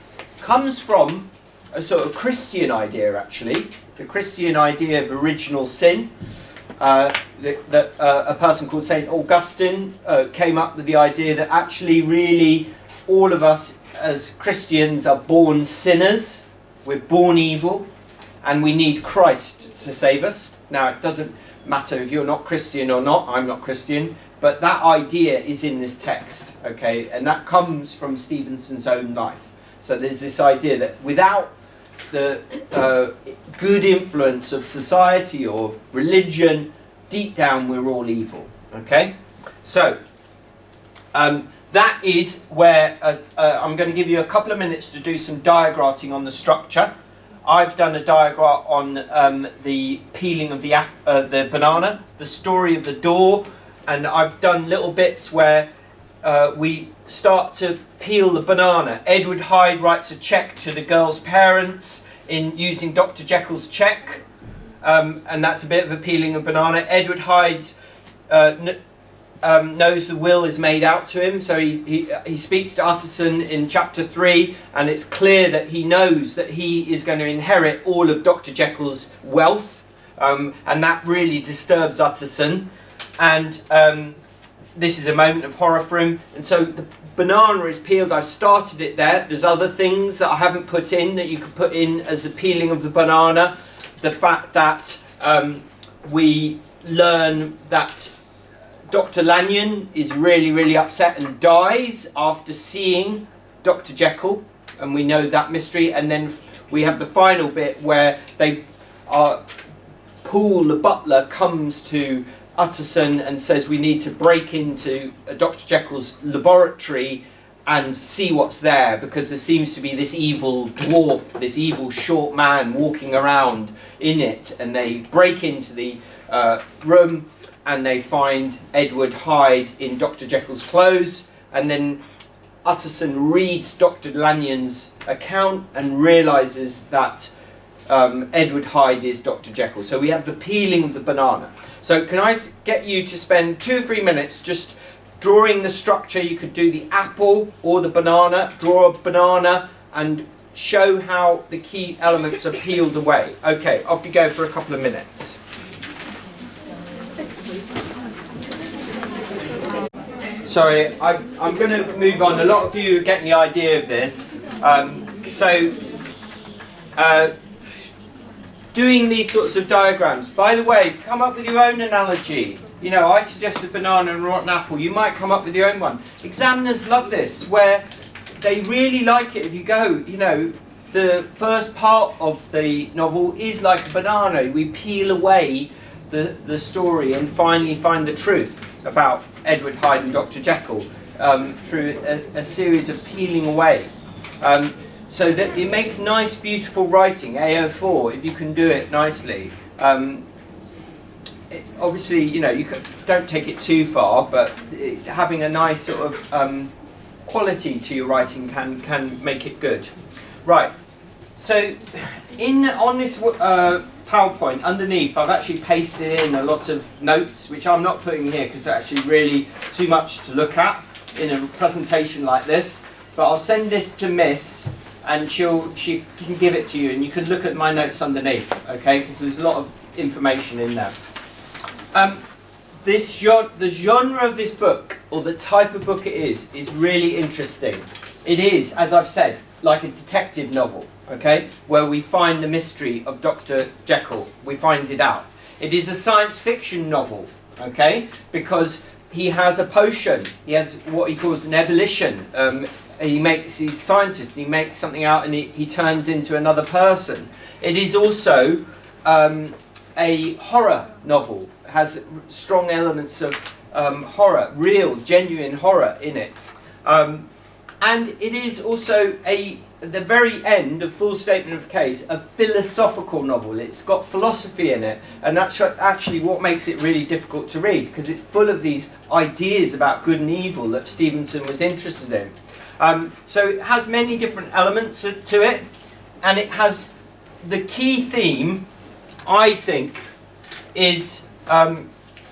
Comes from a sort of Christian idea, actually. The Christian idea of original sin. That a person called St. Augustine came up with the idea that actually really all of us as Christians are born sinners. We're born evil, and we need Christ to save us. Now, it doesn't matter if you're not Christian or not. I'm not Christian. But that idea is in this text, okay? And that comes from Stevenson's own life. So there's this idea that without the good influence of society or religion, deep down we're all evil, okay? So that is where I'm going to give you a couple of minutes to do some diagrarting on the structure. I've done a diagram on the peeling of the banana, the story of the door, and I've done little bits where we start to peel the banana. Edward Hyde writes a cheque to the girl's parents in using Dr. Jekyll's cheque, and that's a bit of a peeling of banana. Edward Hyde knows the will is made out to him, so he speaks to Utterson in chapter 3, and it's clear that he knows that he is going to inherit all of Dr. Jekyll's wealth, and that really disturbs Utterson, and this is a moment of horror for him. And so the banana is peeled. I've started it there. There's other things that I haven't put in that you could put in as a peeling of the banana. The fact that we learn that Dr. Lanyon is really, really upset and dies after seeing Dr. Jekyll, and we know that mystery. And then we have the final bit where Paul, the butler, comes to Utterson and says we need to break into Dr. Jekyll's laboratory and see what's there, because there seems to be this evil dwarf, this evil short man walking around in it. And they break into the room, and they find Edward Hyde in Dr. Jekyll's clothes, and then Utterson reads Dr. Lanyon's account and realises that Edward Hyde is Dr. Jekyll. So we have the peeling of the banana. So can I get you to spend 2 or 3 minutes just drawing the structure? You could do the apple or the banana, draw a banana and show how the key elements are peeled away. Okay, off you go for a couple of minutes. Sorry, I'm going to move on. A lot of you are getting the idea of this. Doing these sorts of diagrams. By the way, come up with your own analogy. You know, I suggested banana and rotten apple. You might come up with your own one. Examiners love this, where they really like it if you go, you know, the first part of the novel is like a banana. We peel away the story and finally find the truth about Edward Hyde and Dr. Jekyll through a series of peeling away. So that it makes nice, beautiful writing, AO4, if you can do it nicely. Obviously, you know, don't take it too far, but having a nice sort of quality to your writing can make it good. Right, so on this PowerPoint, underneath, I've actually pasted in a lot of notes, which I'm not putting here because they're actually really too much to look at in a presentation like this. But I'll send this to Miss, and she can give it to you, and you can look at my notes underneath, okay? Because there's a lot of information in there. The genre of this book, or the type of book it is really interesting. It is, as I've said, like a detective novel, okay? Where we find the mystery of Dr. Jekyll. We find it out. It is a science fiction novel, okay? Because he has a potion. He has what he calls an ebullition. He's a scientist, and he makes something out, and he turns into another person. It is also a horror novel. It has strong elements of horror, real, genuine horror in it. And it is also at the very end of Full Statement of Case, a philosophical novel. It's got philosophy in it, and that's actually what makes it really difficult to read, because it's full of these ideas about good and evil that Stevenson was interested in. So it has many different elements to it, and it has the key theme, I think, is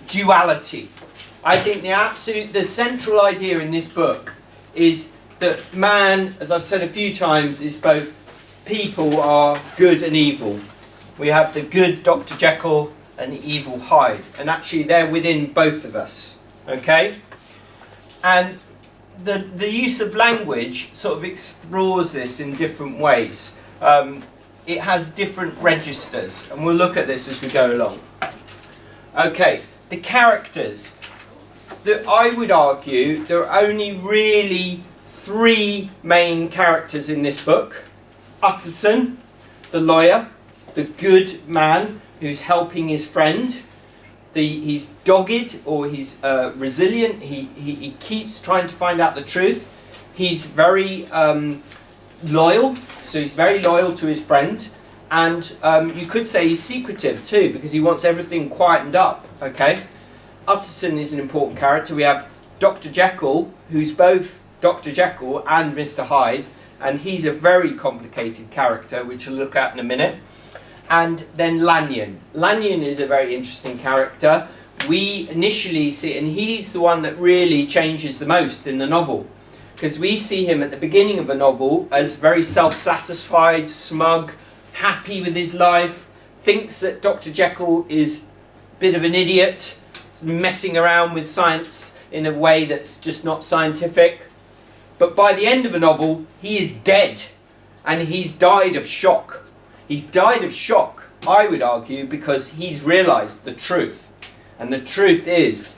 duality. I think the central idea in this book is that man, as I've said a few times, is both people are good and evil. We have the good Dr. Jekyll and the evil Hyde, and actually they're within both of us, okay? And the use of language sort of explores this in different ways. It has different registers, and we'll look at this as we go along. Okay, the characters. I would argue there are only really 3 main characters in this book. Utterson, the lawyer, the good man who's helping his friend. He's dogged, or he's resilient. He keeps trying to find out the truth. He's very loyal, so he's very loyal to his friend. And you could say he's secretive too, because he wants everything quietened up, okay? Utterson is an important character. We have Dr. Jekyll, who's both Dr. Jekyll and Mr. Hyde, and he's a very complicated character, which we'll look at in a minute. And then Lanyon. Lanyon is a very interesting character. We initially see, and he's the one that really changes the most in the novel, because we see him at the beginning of the novel as very self-satisfied, smug, happy with his life, thinks that Dr. Jekyll is a bit of an idiot, messing around with science in a way that's just not scientific. But by the end of the novel, he is dead, and he's died of shock. He's died of shock, I would argue, because he's realised the truth. And the truth is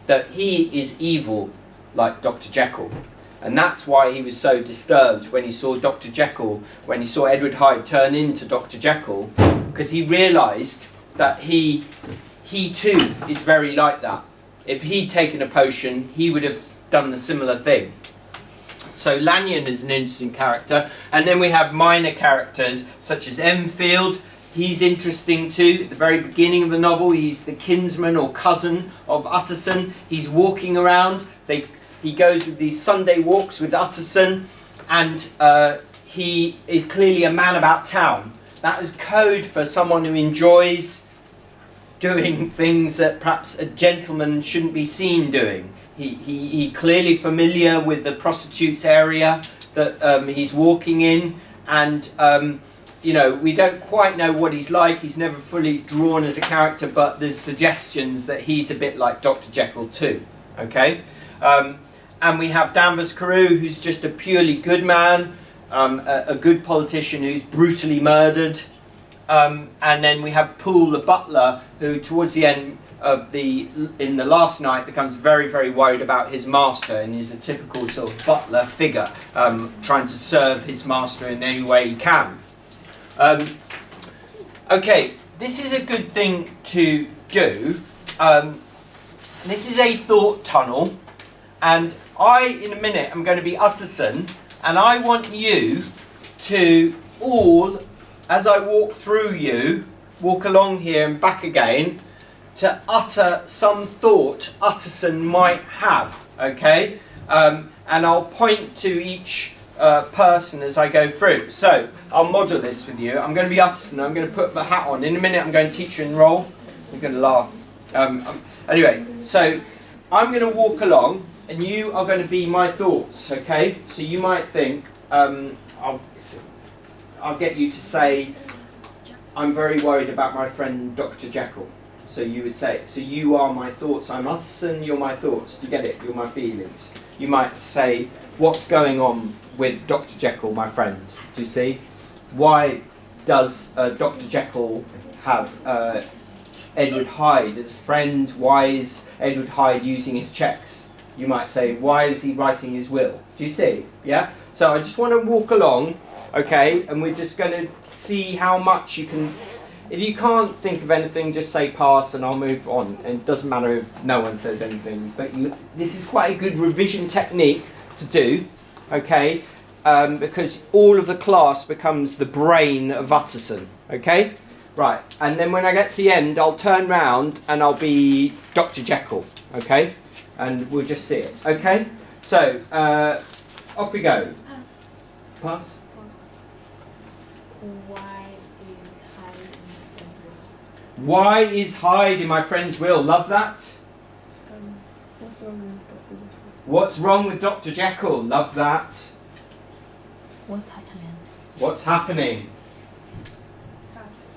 that he is evil like Dr. Jekyll. And that's why he was so disturbed when he saw Dr. Jekyll, when he saw Edward Hyde turn into Dr. Jekyll, because he realised that he too is very like that. If he'd taken a potion, he would have done the similar thing. So Lanyon is an interesting character. And then we have minor characters such as Enfield, He's interesting too. At the very beginning of the novel, he's the kinsman or cousin of Utterson. He's walking around. He goes with these Sunday walks with Utterson, and he is clearly a man about town. That is code for someone who enjoys doing things that perhaps a gentleman shouldn't be seen doing. He clearly familiar with the prostitutes area that he's walking in, and you know, we don't quite know what he's like. He's never fully drawn as a character, but there's suggestions that he's a bit like Dr. Jekyll too. Okay, and we have Danvers Carew, who's just a purely good man, a good politician who's brutally murdered, and then we have Poole the butler, who towards the end of in the last night becomes very, very worried about his master, and is a typical sort of butler figure, trying to serve his master in any way he can. Okay, this is a good thing to do. This is a thought tunnel, and in a minute, I'm going to be Utterson, and I want you to all, as I walk through you, walk along here and back again, to utter some thought Utterson might have, okay? And I'll point to each person as I go through. So, I'll model this with you. I'm going to be Utterson, I'm going to put the hat on. In a minute, I'm going to teach you and roll. You're going to laugh. Anyway, so I'm going to walk along, and you are going to be my thoughts, okay? So you might think, I'll get you to say, I'm very worried about my friend Dr. Jekyll. So you would say, so you are my thoughts. I'm Utterson, you're my thoughts. Do you get it? You're my feelings. You might say, what's going on with Dr. Jekyll, my friend? Do you see? Why does Dr. Jekyll have Edward Hyde as a friend? Why is Edward Hyde using his cheques? You might say, why is he writing his will? Do you see? Yeah? So I just want to walk along, okay, and we're just going to see how much you can. If you can't think of anything, just say pass and I'll move on. And it doesn't matter if no one says anything. But this is quite a good revision technique to do, okay, because all of the class becomes the brain of Utterson, okay? Right, and then when I get to the end, I'll turn round and I'll be Dr. Jekyll, okay? And we'll just see it, okay? So, off we go. Pass. Pass. Why is Hyde in my friend's will? Why is Hyde in my friend's will? Love that. What's wrong with Dr. Jekyll? What's wrong with Dr. Jekyll? Love that. What's happening? What's happening? Pass.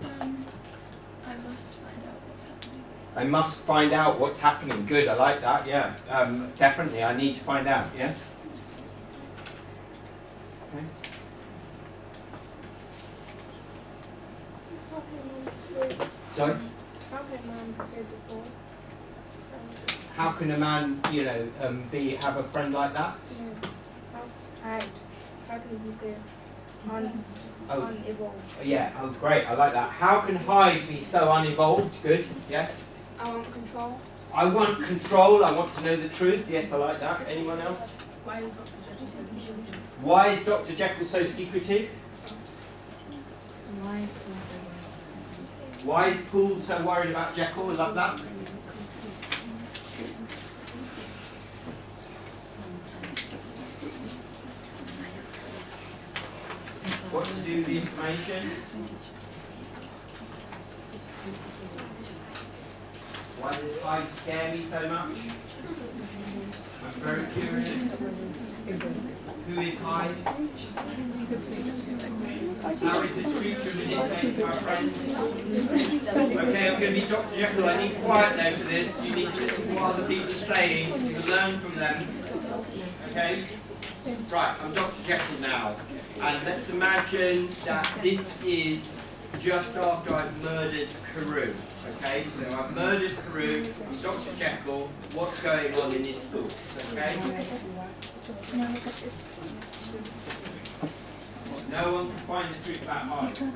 I must find out what's happening. I must find out what's happening. Good, I like that, yeah. Definitely, I need to find out, yes? Okay. Sorry? How can man be so default? How can a man, you know, have a friend like that? How can he be so unevolved? Yeah, oh great, I like that. How can Hyde be so unevolved? Good, yes. I want control. I want control, I want to know the truth. Yes, I like that. Anyone else? Why is Dr. Jekyll so secretive? Why is Dr. Jekyll so secretive? Why is Poole so worried about Jekyll? I love that. What to do with the information? Why does Hyde scare me so much? I'm very curious. Who is Hyde? How is this creature manipulating my friends? Okay, I'm going to be Dr. Jekyll. I need quiet there for this. You need to listen to what other people are saying to learn from them. Okay? Right, I'm Dr. Jekyll now. And let's imagine that this is just after I've murdered Carew. Okay, so I've murdered Carew, I'm Dr. Jekyll. What's going on in his thoughts? Okay? No one can find the truth about Hyde.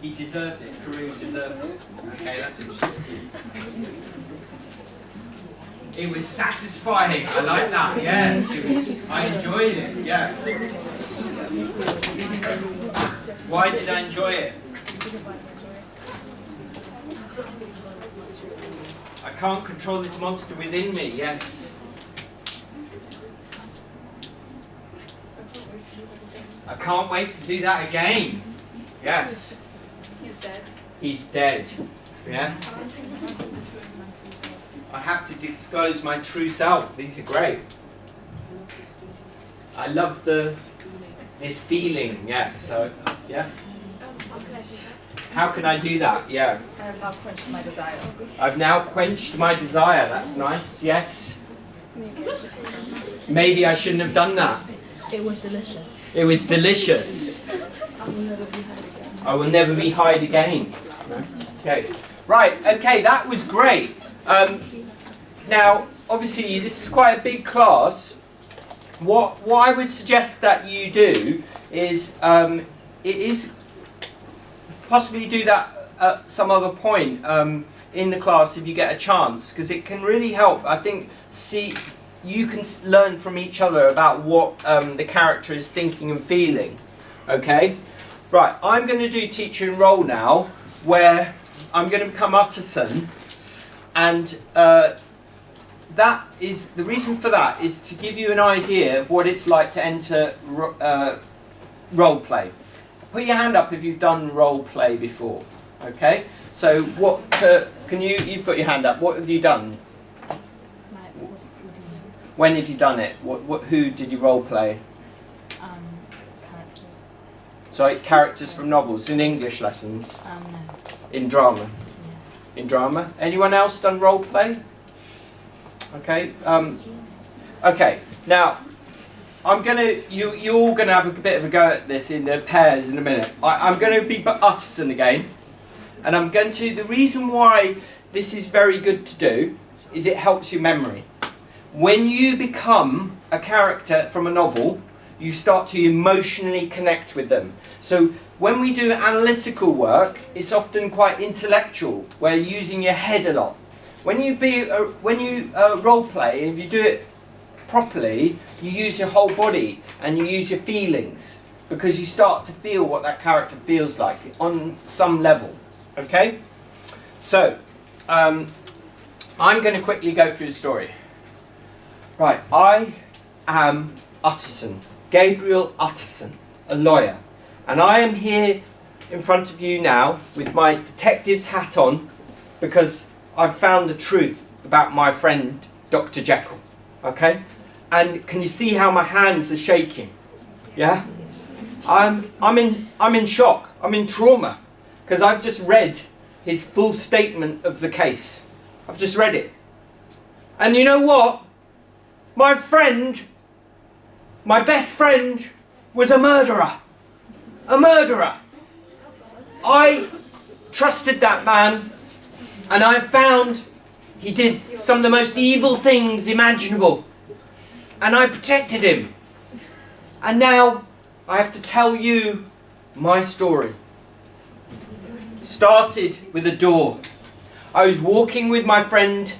He deserved it. Carew deserved it. Okay, that's interesting. It was satisfying. I like that. Yes, I enjoyed it. Yeah. Why did I enjoy it? I can't control this monster within me. Yes. I can't wait to do that again. Yes. He's dead. He's dead. Yes. I have to disclose my true self. These are great. I love this feeling. Yes. So yeah. How can I do that? Yeah. I have now quenched my desire. I've now quenched my desire. That's nice. Yes. Maybe I shouldn't have done that. It was delicious. It was delicious. I will never be Hyde again. I will never be Hyde again. Okay. Right. Okay. That was great. Now, obviously, this is quite a big class. What I would suggest that you do is possibly do that at some other point in the class if you get a chance, because it can really help. I think you can learn from each other about what the character is thinking and feeling. Okay? Right, I'm going to do teacher and role now, where I'm going to become Utterson, and that is the reason for that is to give you an idea of what it's like to enter role play. Put your hand up if you've done role play before. Okay? So what you've got your hand up. What have you done? When have you done it? Who did you role play? Characters. Sorry, characters from novels in English lessons. No. In drama. Yeah. In drama. Anyone else done role play? Okay. Okay. Now, you're all gonna have a bit of a go at this in pairs in a minute. I'm going to be Utterson again, and I'm going to. The reason why this is very good to do is it helps your memory. When you become a character from a novel, you start to emotionally connect with them. So when we do analytical work, it's often quite intellectual, where you're using your head a lot. When you role play, if you do it properly, you use your whole body and you use your feelings, because you start to feel what that character feels like on some level. Okay? So, I'm going to quickly go through the story. Right, I am Utterson, Gabriel Utterson, a lawyer, and I am here in front of you now with my detective's hat on because I've found the truth about my friend Dr. Jekyll. Okay? And can you see how my hands are shaking? Yeah? I'm in shock. I'm in trauma because I've just read his full statement of the case. I've just read it. And you know what? My friend, my best friend, was a murderer. A murderer. I trusted that man, and I found he did some of the most evil things imaginable. And I protected him. And now I have to tell you my story. Started with a door. I was walking with my friend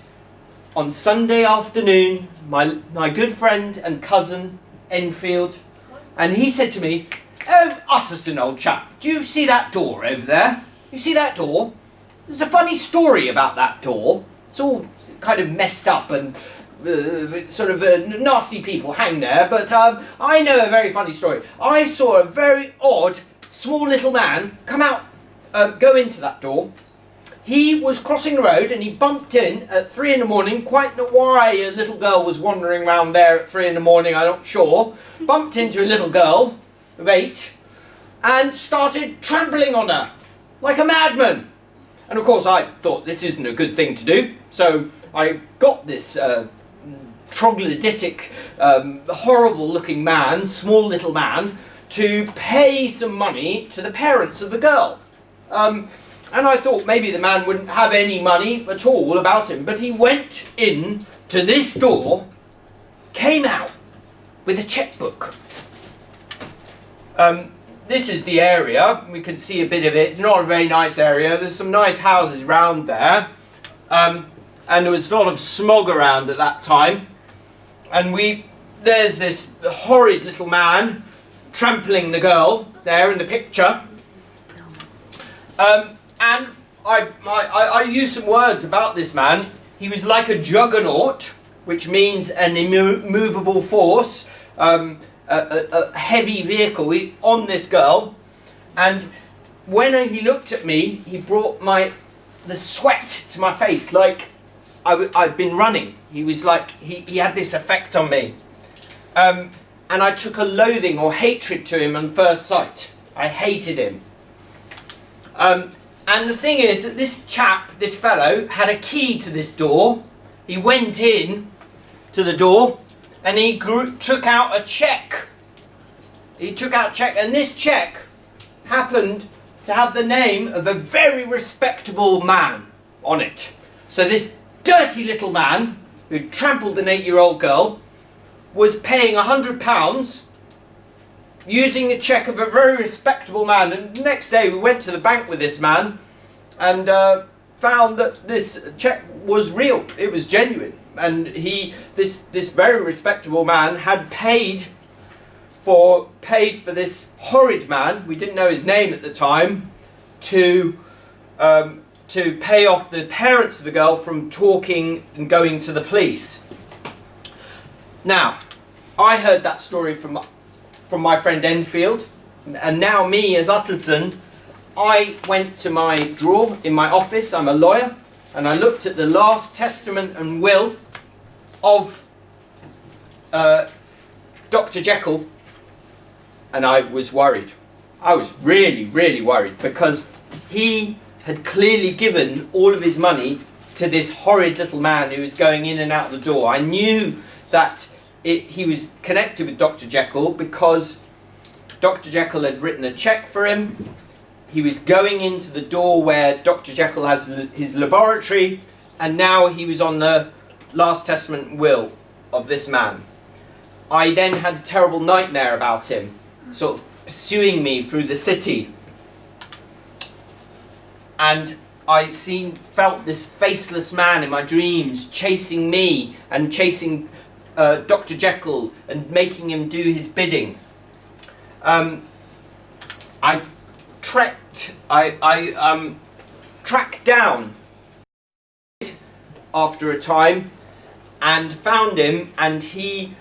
on Sunday afternoon, my good friend and cousin, Enfield, and he said to me, "Oh, Utterson, old chap, do you see that door over there? You see that door? There's a funny story about that door. It's all kind of messed up and nasty people hang there, but I know a very funny story. I saw a very odd, small little man come out, go into that door. He was crossing the road and he bumped in at 3 in the morning. Quite know why a little girl was wandering around there at 3 in the morning, I'm not sure. Bumped into a little girl of 8 and started trampling on her like a madman. And of course I thought this isn't a good thing to do, so I got this troglodytic, horrible looking man, small little man, to pay some money to the parents of the girl. And I thought maybe the man wouldn't have any money at all about him, but he went in to this door, came out with a checkbook. This is the area. We can see a bit of it. Not a very nice area. There's some nice houses round there. and there was a lot of smog around at that time, and there's this horrid little man trampling the girl there in the picture, and I used some words about this man. He was like a juggernaut, which means an immovable force, a heavy vehicle on this girl. And when he looked at me, he brought the sweat to my face, like I'd been running. He was like, he had this effect on me. And I took a loathing or hatred to him on first sight. I hated him. And the thing is that this fellow, had a key to this door. He went in to the door and he took out a cheque. He took out a cheque, and this cheque happened to have the name of a very respectable man on it. So this dirty little man who trampled an 8-year-old girl was paying £100 using the cheque of a very respectable man. And the next day we went to the bank with this man and found that this cheque was real. It was genuine, and this very respectable man had paid for this horrid man, we didn't know his name at the time, to pay off the parents of the girl from talking and going to the police. Now, I heard that story from my friend Enfield, and now me as Utterson, I went to my drawer in my office, I'm a lawyer, and I looked at the last testament and will of Dr. Jekyll, and I was worried. I was really, really worried, because he had clearly given all of his money to this horrid little man who was going in and out the door. I knew that he was connected with Dr. Jekyll because Dr. Jekyll had written a cheque for him. He was going into the door where Dr. Jekyll has his laboratory, and now he was on the last testament will of this man. I then had a terrible nightmare about him, sort of pursuing me through the city. And I felt this faceless man in my dreams chasing me and chasing Dr. Jekyll and making him do his bidding. I tracked down after a time and found him, and he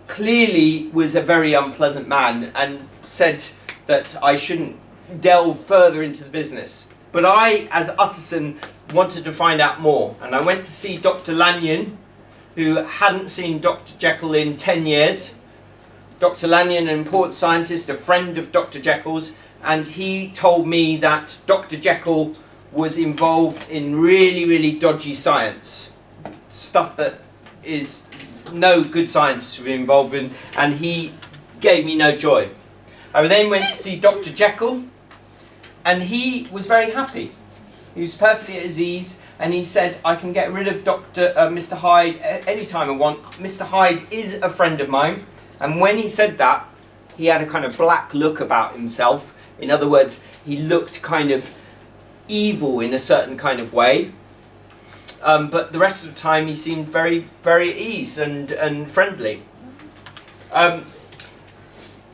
clearly was a very unpleasant man and said that I shouldn't delve further into the business. But I, as Utterson, wanted to find out more, and I went to see Dr. Lanyon, who hadn't seen Dr. Jekyll in 10 years. Dr. Lanyon, an important scientist, a friend of Dr. Jekyll's, and he told me that Dr. Jekyll was involved in really, really dodgy science. Stuff that is no good scientist would be involved in, and he gave me no joy. I then went to see Dr. Jekyll, and he was very happy. He was perfectly at his ease, and he said, I can get rid of Mr. Hyde anytime I want. Mr. Hyde is a friend of mine. And when he said that, he had a kind of black look about himself. In other words, he looked kind of evil in a certain kind of way. But the rest of the time he seemed very, very at ease and friendly.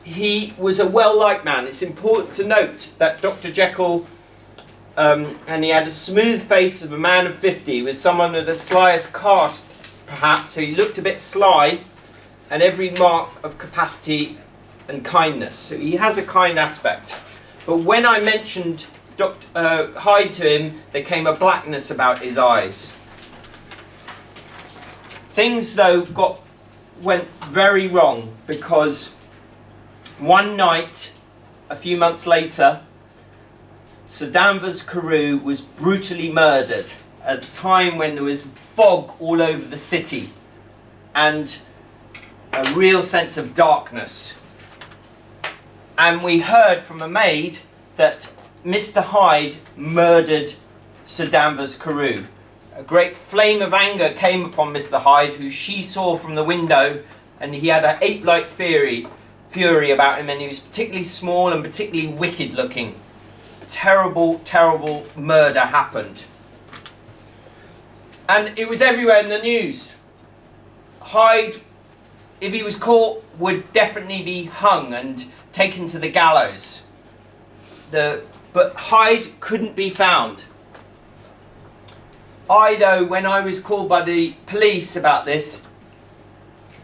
He was a well-liked man. It's important to note that Dr. Jekyll, and he had a smooth face of a man of 50, with someone with the slyest cast, perhaps, so he looked a bit sly, and every mark of capacity and kindness. So he has a kind aspect. But when I mentioned Dr. Hyde to him, there came a blackness about his eyes. Things, though, went very wrong, because one night, a few months later, Sir Danvers Carew was brutally murdered at a time when there was fog all over the city and a real sense of darkness. And we heard from a maid that Mr. Hyde murdered Sir Danvers Carew. A great flame of anger came upon Mr. Hyde, who she saw from the window, and he had an ape-like fury about him, and he was particularly small and particularly wicked looking. Terrible, terrible murder happened. And it was everywhere in the news. Hyde, if he was caught, would definitely be hung and taken to the gallows. But Hyde couldn't be found. Though, when I was called by the police about this,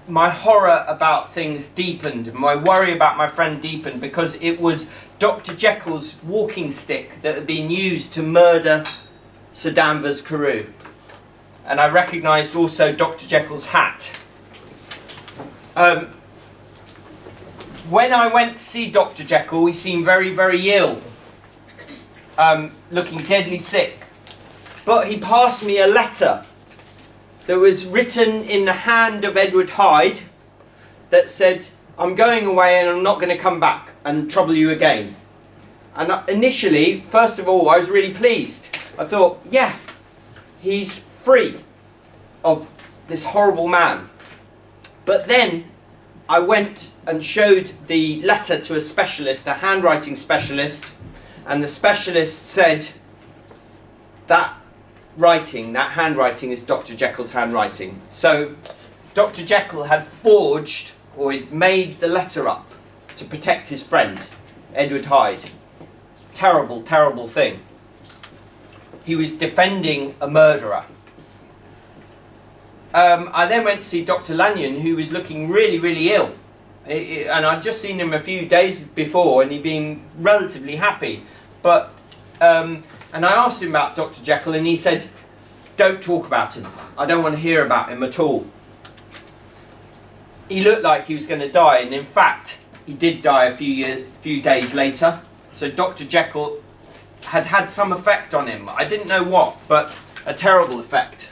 my horror about things deepened. My worry about my friend deepened, because it was Dr. Jekyll's walking stick that had been used to murder Sir Danvers Carew. And I recognised also Dr. Jekyll's hat. When I went to see Dr. Jekyll, he seemed very, very ill, looking deadly sick. But he passed me a letter that was written in the hand of Edward Hyde that said, "I'm going away and I'm not going to come back and trouble you again." And initially, first of all, I was really pleased. I thought, yeah, he's free of this horrible man. But then I went and showed the letter to a specialist, a handwriting specialist, and the specialist said, that handwriting is Dr. Jekyll's handwriting. So Dr. Jekyll had forged, or he'd made the letter up to protect his friend, Edward Hyde. Terrible, terrible thing. He was defending a murderer. I then went to see Dr. Lanyon, who was looking really, really ill. And I'd just seen him a few days before, and he'd been relatively happy. But and I asked him about Dr. Jekyll, and he said, "Don't talk about him. I don't want to hear about him at all." He looked like he was going to die, and in fact, he did die a few days later. So Dr. Jekyll had had some effect on him. I didn't know what, but a terrible effect.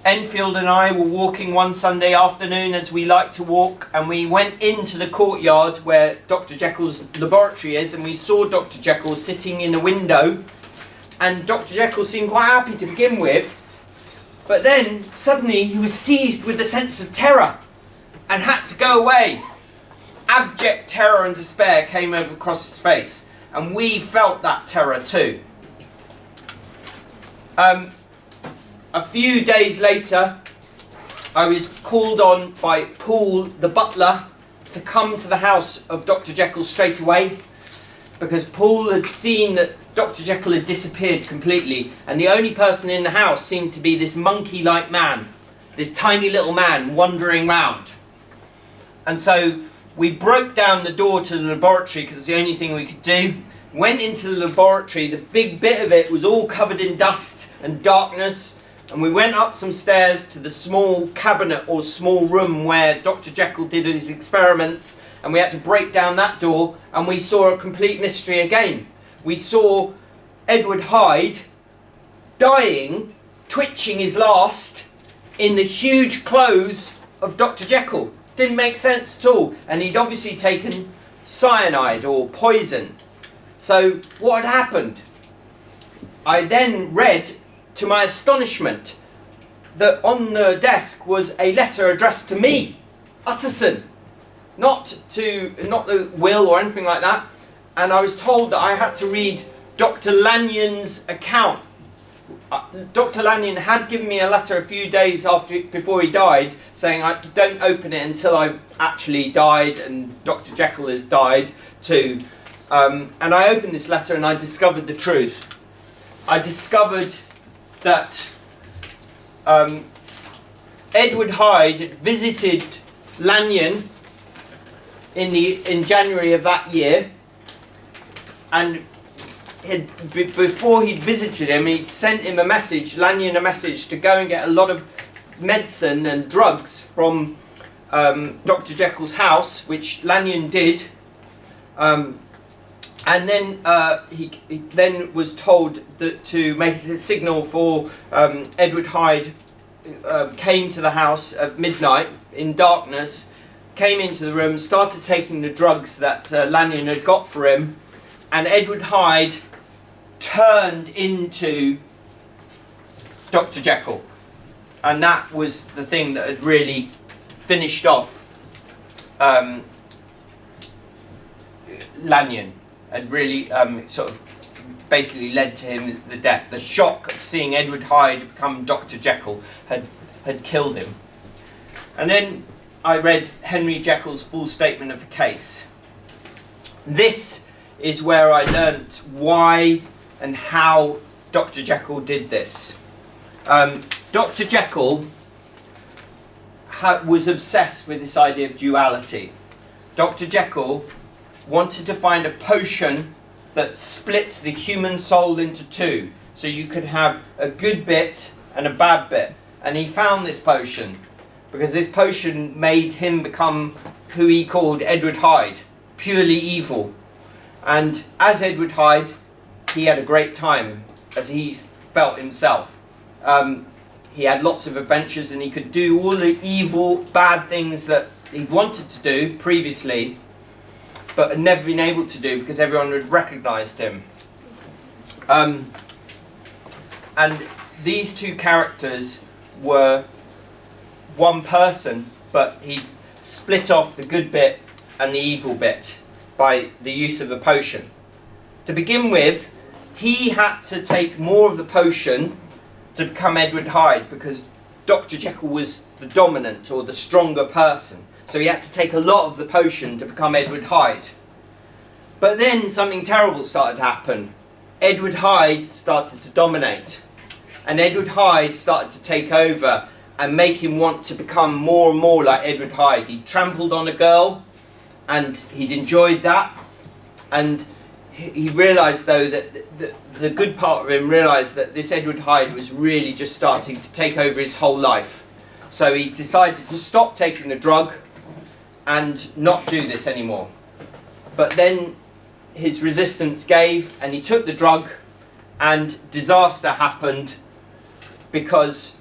Enfield and I were walking one Sunday afternoon, as we like to walk, and we went into the courtyard where Dr. Jekyll's laboratory is, and we saw Dr. Jekyll sitting in a window, and Dr. Jekyll seemed quite happy to begin with, but then suddenly he was seized with a sense of terror and had to go away. Abject terror and despair came across his face, and we felt that terror too. A few days later, I was called on by Paul, the butler, to come to the house of Dr. Jekyll straight away, because Paul had seen that Dr. Jekyll had disappeared completely, and the only person in the house seemed to be this monkey-like man, this tiny little man wandering round. And so we broke down the door to the laboratory, because it's the only thing we could do. Went into the laboratory. The big bit of it was all covered in dust and darkness. And we went up some stairs to the small cabinet or small room where Dr. Jekyll did his experiments, and we had to break down that door, and we saw a complete mystery again. We saw Edward Hyde dying, twitching his last, in the huge clothes of Dr. Jekyll. Didn't make sense at all, and he'd obviously taken cyanide or poison. So what had happened? I then read, to my astonishment, that on the desk was a letter addressed to me, Utterson, not the will or anything like that. And I was told that I had to read Dr. Lanyon's account. Dr. Lanyon had given me a letter a few days before he died, saying I don't open it until I've actually died and Dr. Jekyll has died too. And I opened this letter and I discovered the truth. I discovered that Edward Hyde visited Lanyon in January of that year, and before he'd visited him, he'd sent him Lanyon a message to go and get a lot of medicine and drugs from Dr. Jekyll's house, which Lanyon did. And then he then was told that to make a signal for Edward Hyde came to the house at midnight in darkness, came into the room, started taking the drugs that Lanyon had got for him, and Edward Hyde turned into Dr. Jekyll. And that was the thing that had really finished off Lanyon. Had really sort of basically led to him the death. The shock of seeing Edward Hyde become Dr. Jekyll had killed him. And then I read Henry Jekyll's full statement of the case. This is where I learnt why and how Dr. Jekyll did this. Dr. Jekyll was obsessed with this idea of duality. Dr. Jekyll wanted to find a potion that split the human soul into two, so you could have a good bit and a bad bit. And he found this potion because this potion made him become who he called Edward Hyde, purely evil. And as Edward Hyde, he had a great time, as he felt himself. He had lots of adventures and he could do all the evil, bad things that he wanted to do previously, but had never been able to do because everyone had recognised him. And these two characters were one person, but he split off the good bit and the evil bit by the use of the potion. To begin with, he had to take more of the potion to become Edward Hyde because Dr. Jekyll was the dominant or the stronger person. So he had to take a lot of the potion to become Edward Hyde. But then something terrible started to happen. Edward Hyde started to dominate. And Edward Hyde started to take over and make him want to become more and more like Edward Hyde. He trampled on a girl and he'd enjoyed that. And he realised though that the good part of him realised that this Edward Hyde was really just starting to take over his whole life. So he decided to stop taking the drug and not do this anymore. But then his resistance gave and he took the drug and disaster happened because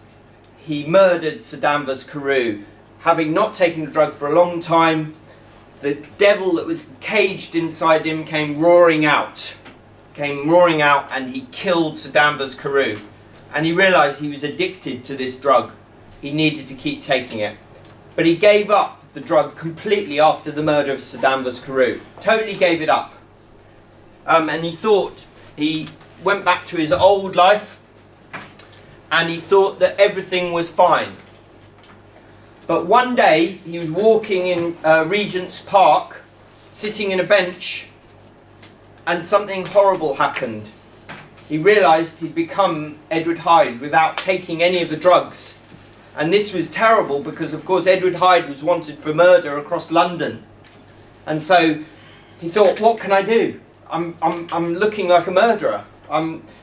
he murdered Sir Danvers Carew. Having not taken the drug for a long time, the devil that was caged inside him came roaring out and he killed Sir Danvers Carew. And he realised he was addicted to this drug. He needed to keep taking it. But he gave up the drug completely after the murder of Sir Danvers Carew. Totally gave it up. And he went back to his old life and he thought that everything was fine. But one day he was walking in Regent's Park, sitting in a bench, and something horrible happened. He realised he'd become Edward Hyde without taking any of the drugs. And this was terrible because of course Edward Hyde was wanted for murder across London. And so he thought, what can I do? I'm looking like a murderer.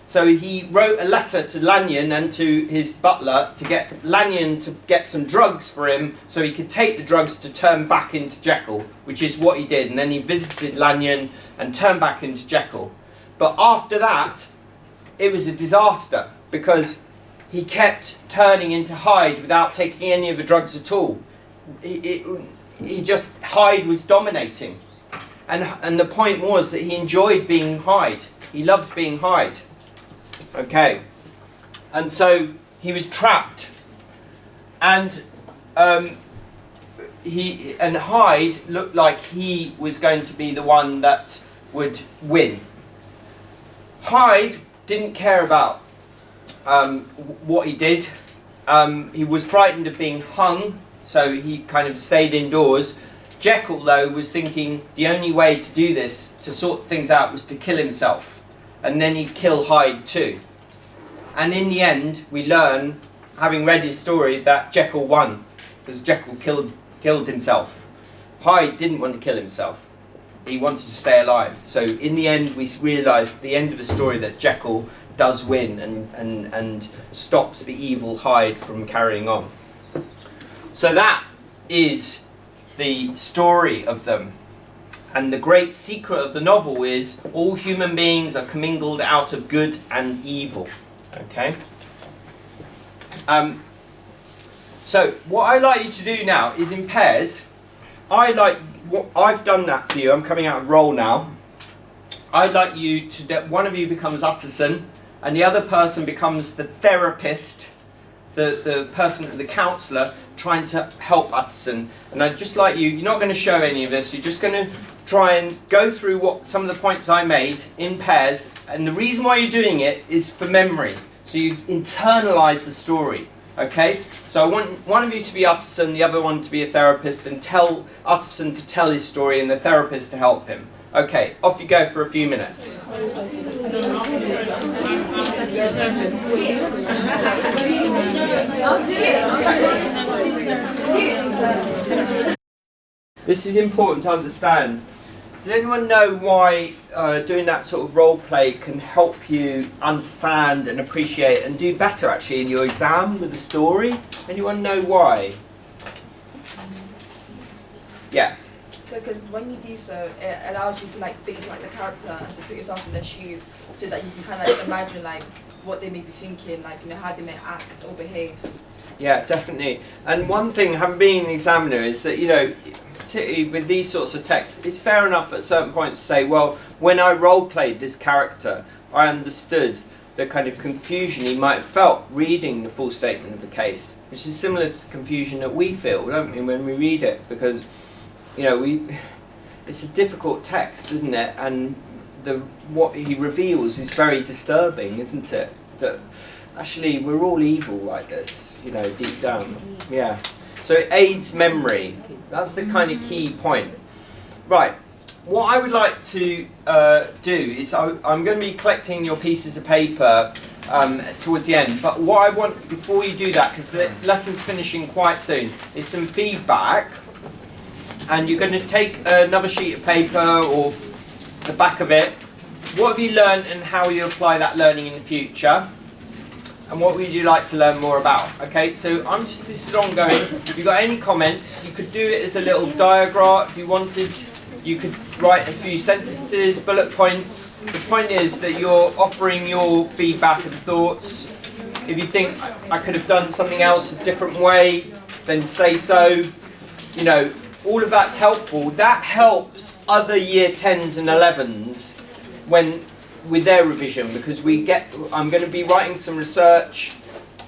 So he wrote a letter to Lanyon and to his butler to get Lanyon to get some drugs for him so he could take the drugs to turn back into Jekyll, which is what he did. And then he visited Lanyon and turned back into Jekyll. But after that, it was a disaster because he kept turning into Hyde without taking any of the drugs at all. Hyde was dominating. And the point was that he enjoyed being Hyde. He loved being Hyde. Okay. And so he was trapped. And Hyde looked like he was going to be the one that would win. Hyde didn't care about what he did. He was frightened of being hung, so he kind of stayed indoors. Jekyll, though, was thinking the only way to do this, to sort things out, was to kill himself. And then he'd kill Hyde too. And in the end, we learn, having read his story, that Jekyll won. Because Jekyll killed himself. Hyde didn't want to kill himself. He wanted to stay alive. So in the end, we realise at the end of the story that Jekyll does win and stops the evil Hyde from carrying on. So that is the story of them. And the great secret of the novel is all human beings are commingled out of good and evil. Okay? So what I'd like you to do now is in pairs. I've done that for you. I'm coming out of roll now. I'd like you to, that one of you becomes Utterson and the other person becomes the therapist, the person, the counsellor, trying to help Utterson. And I'd just like you, you're not going to show any of this, you're just going to try and go through what some of the points I made in pairs, and the reason why you're doing it is for memory, so you internalize the story. Okay, so I want one of you to be Utterson, the other one to be a therapist, and tell Utterson to tell his story and the therapist to help him. Okay, off you go for a few minutes. This is important to understand. Does anyone know why doing that sort of role play can help you understand and appreciate and do better actually in your exam with the story? Anyone know why? Yeah. Because when you do so, it allows you to like think like the character and to put yourself in their shoes, so that you can kind of like imagine like what they may be thinking, like how they may act or behave. Yeah, definitely. And one thing, having been an examiner, is that particularly with these sorts of texts, it's fair enough at certain points to say, well, when I role played this character, I understood the kind of confusion he might have felt reading the full statement of the case, which is similar to the confusion that we feel, don't we, when we read it, because it's a difficult text, isn't it? And what he reveals is very disturbing, isn't it? That actually we're all evil like this, deep down. Yeah. So it aids memory. That's the kind of key point. Right. What I would like to do is I'm going to be collecting your pieces of paper towards the end. But what I want, before you do that, because the lesson's finishing quite soon, is some feedback. And you're going to take another sheet of paper or the back of it. What have you learned and how you apply that learning in the future? And what would you like to learn more about? Okay, so this is ongoing. If you've got any comments, you could do it as a little diagram if you wanted. You could write a few sentences, bullet points. The point is that you're offering your feedback and thoughts. If you think I could have done something else a different way, then say so. All of that's helpful. That helps other year 10s and 11s with their revision, because I'm going to be writing some research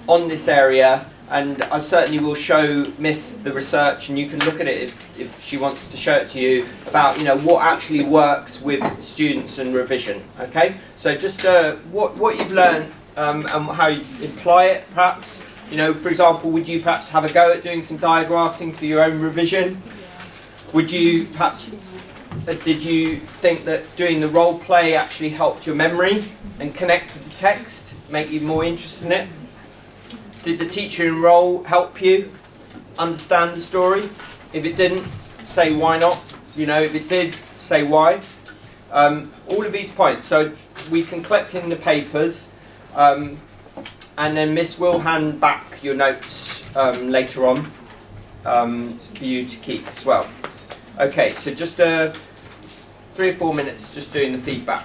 on this area, and I certainly will show Miss the research, and you can look at it if she wants to show it to you, about what actually works with students and revision. Okay, so just what you've learned and how you apply it, perhaps. For example, would you perhaps have a go at doing some diagrarting for your own revision? Would you perhaps, did you think that doing the role play actually helped your memory and connect with the text, make you more interested in it? Did the teacher in role help you understand the story? If it didn't, say why not. If it did, say why. All of these points. So we can collect in the papers, and then Miss will hand back your notes later on for you to keep as well. Okay, so just 3 or 4 minutes just doing the feedback.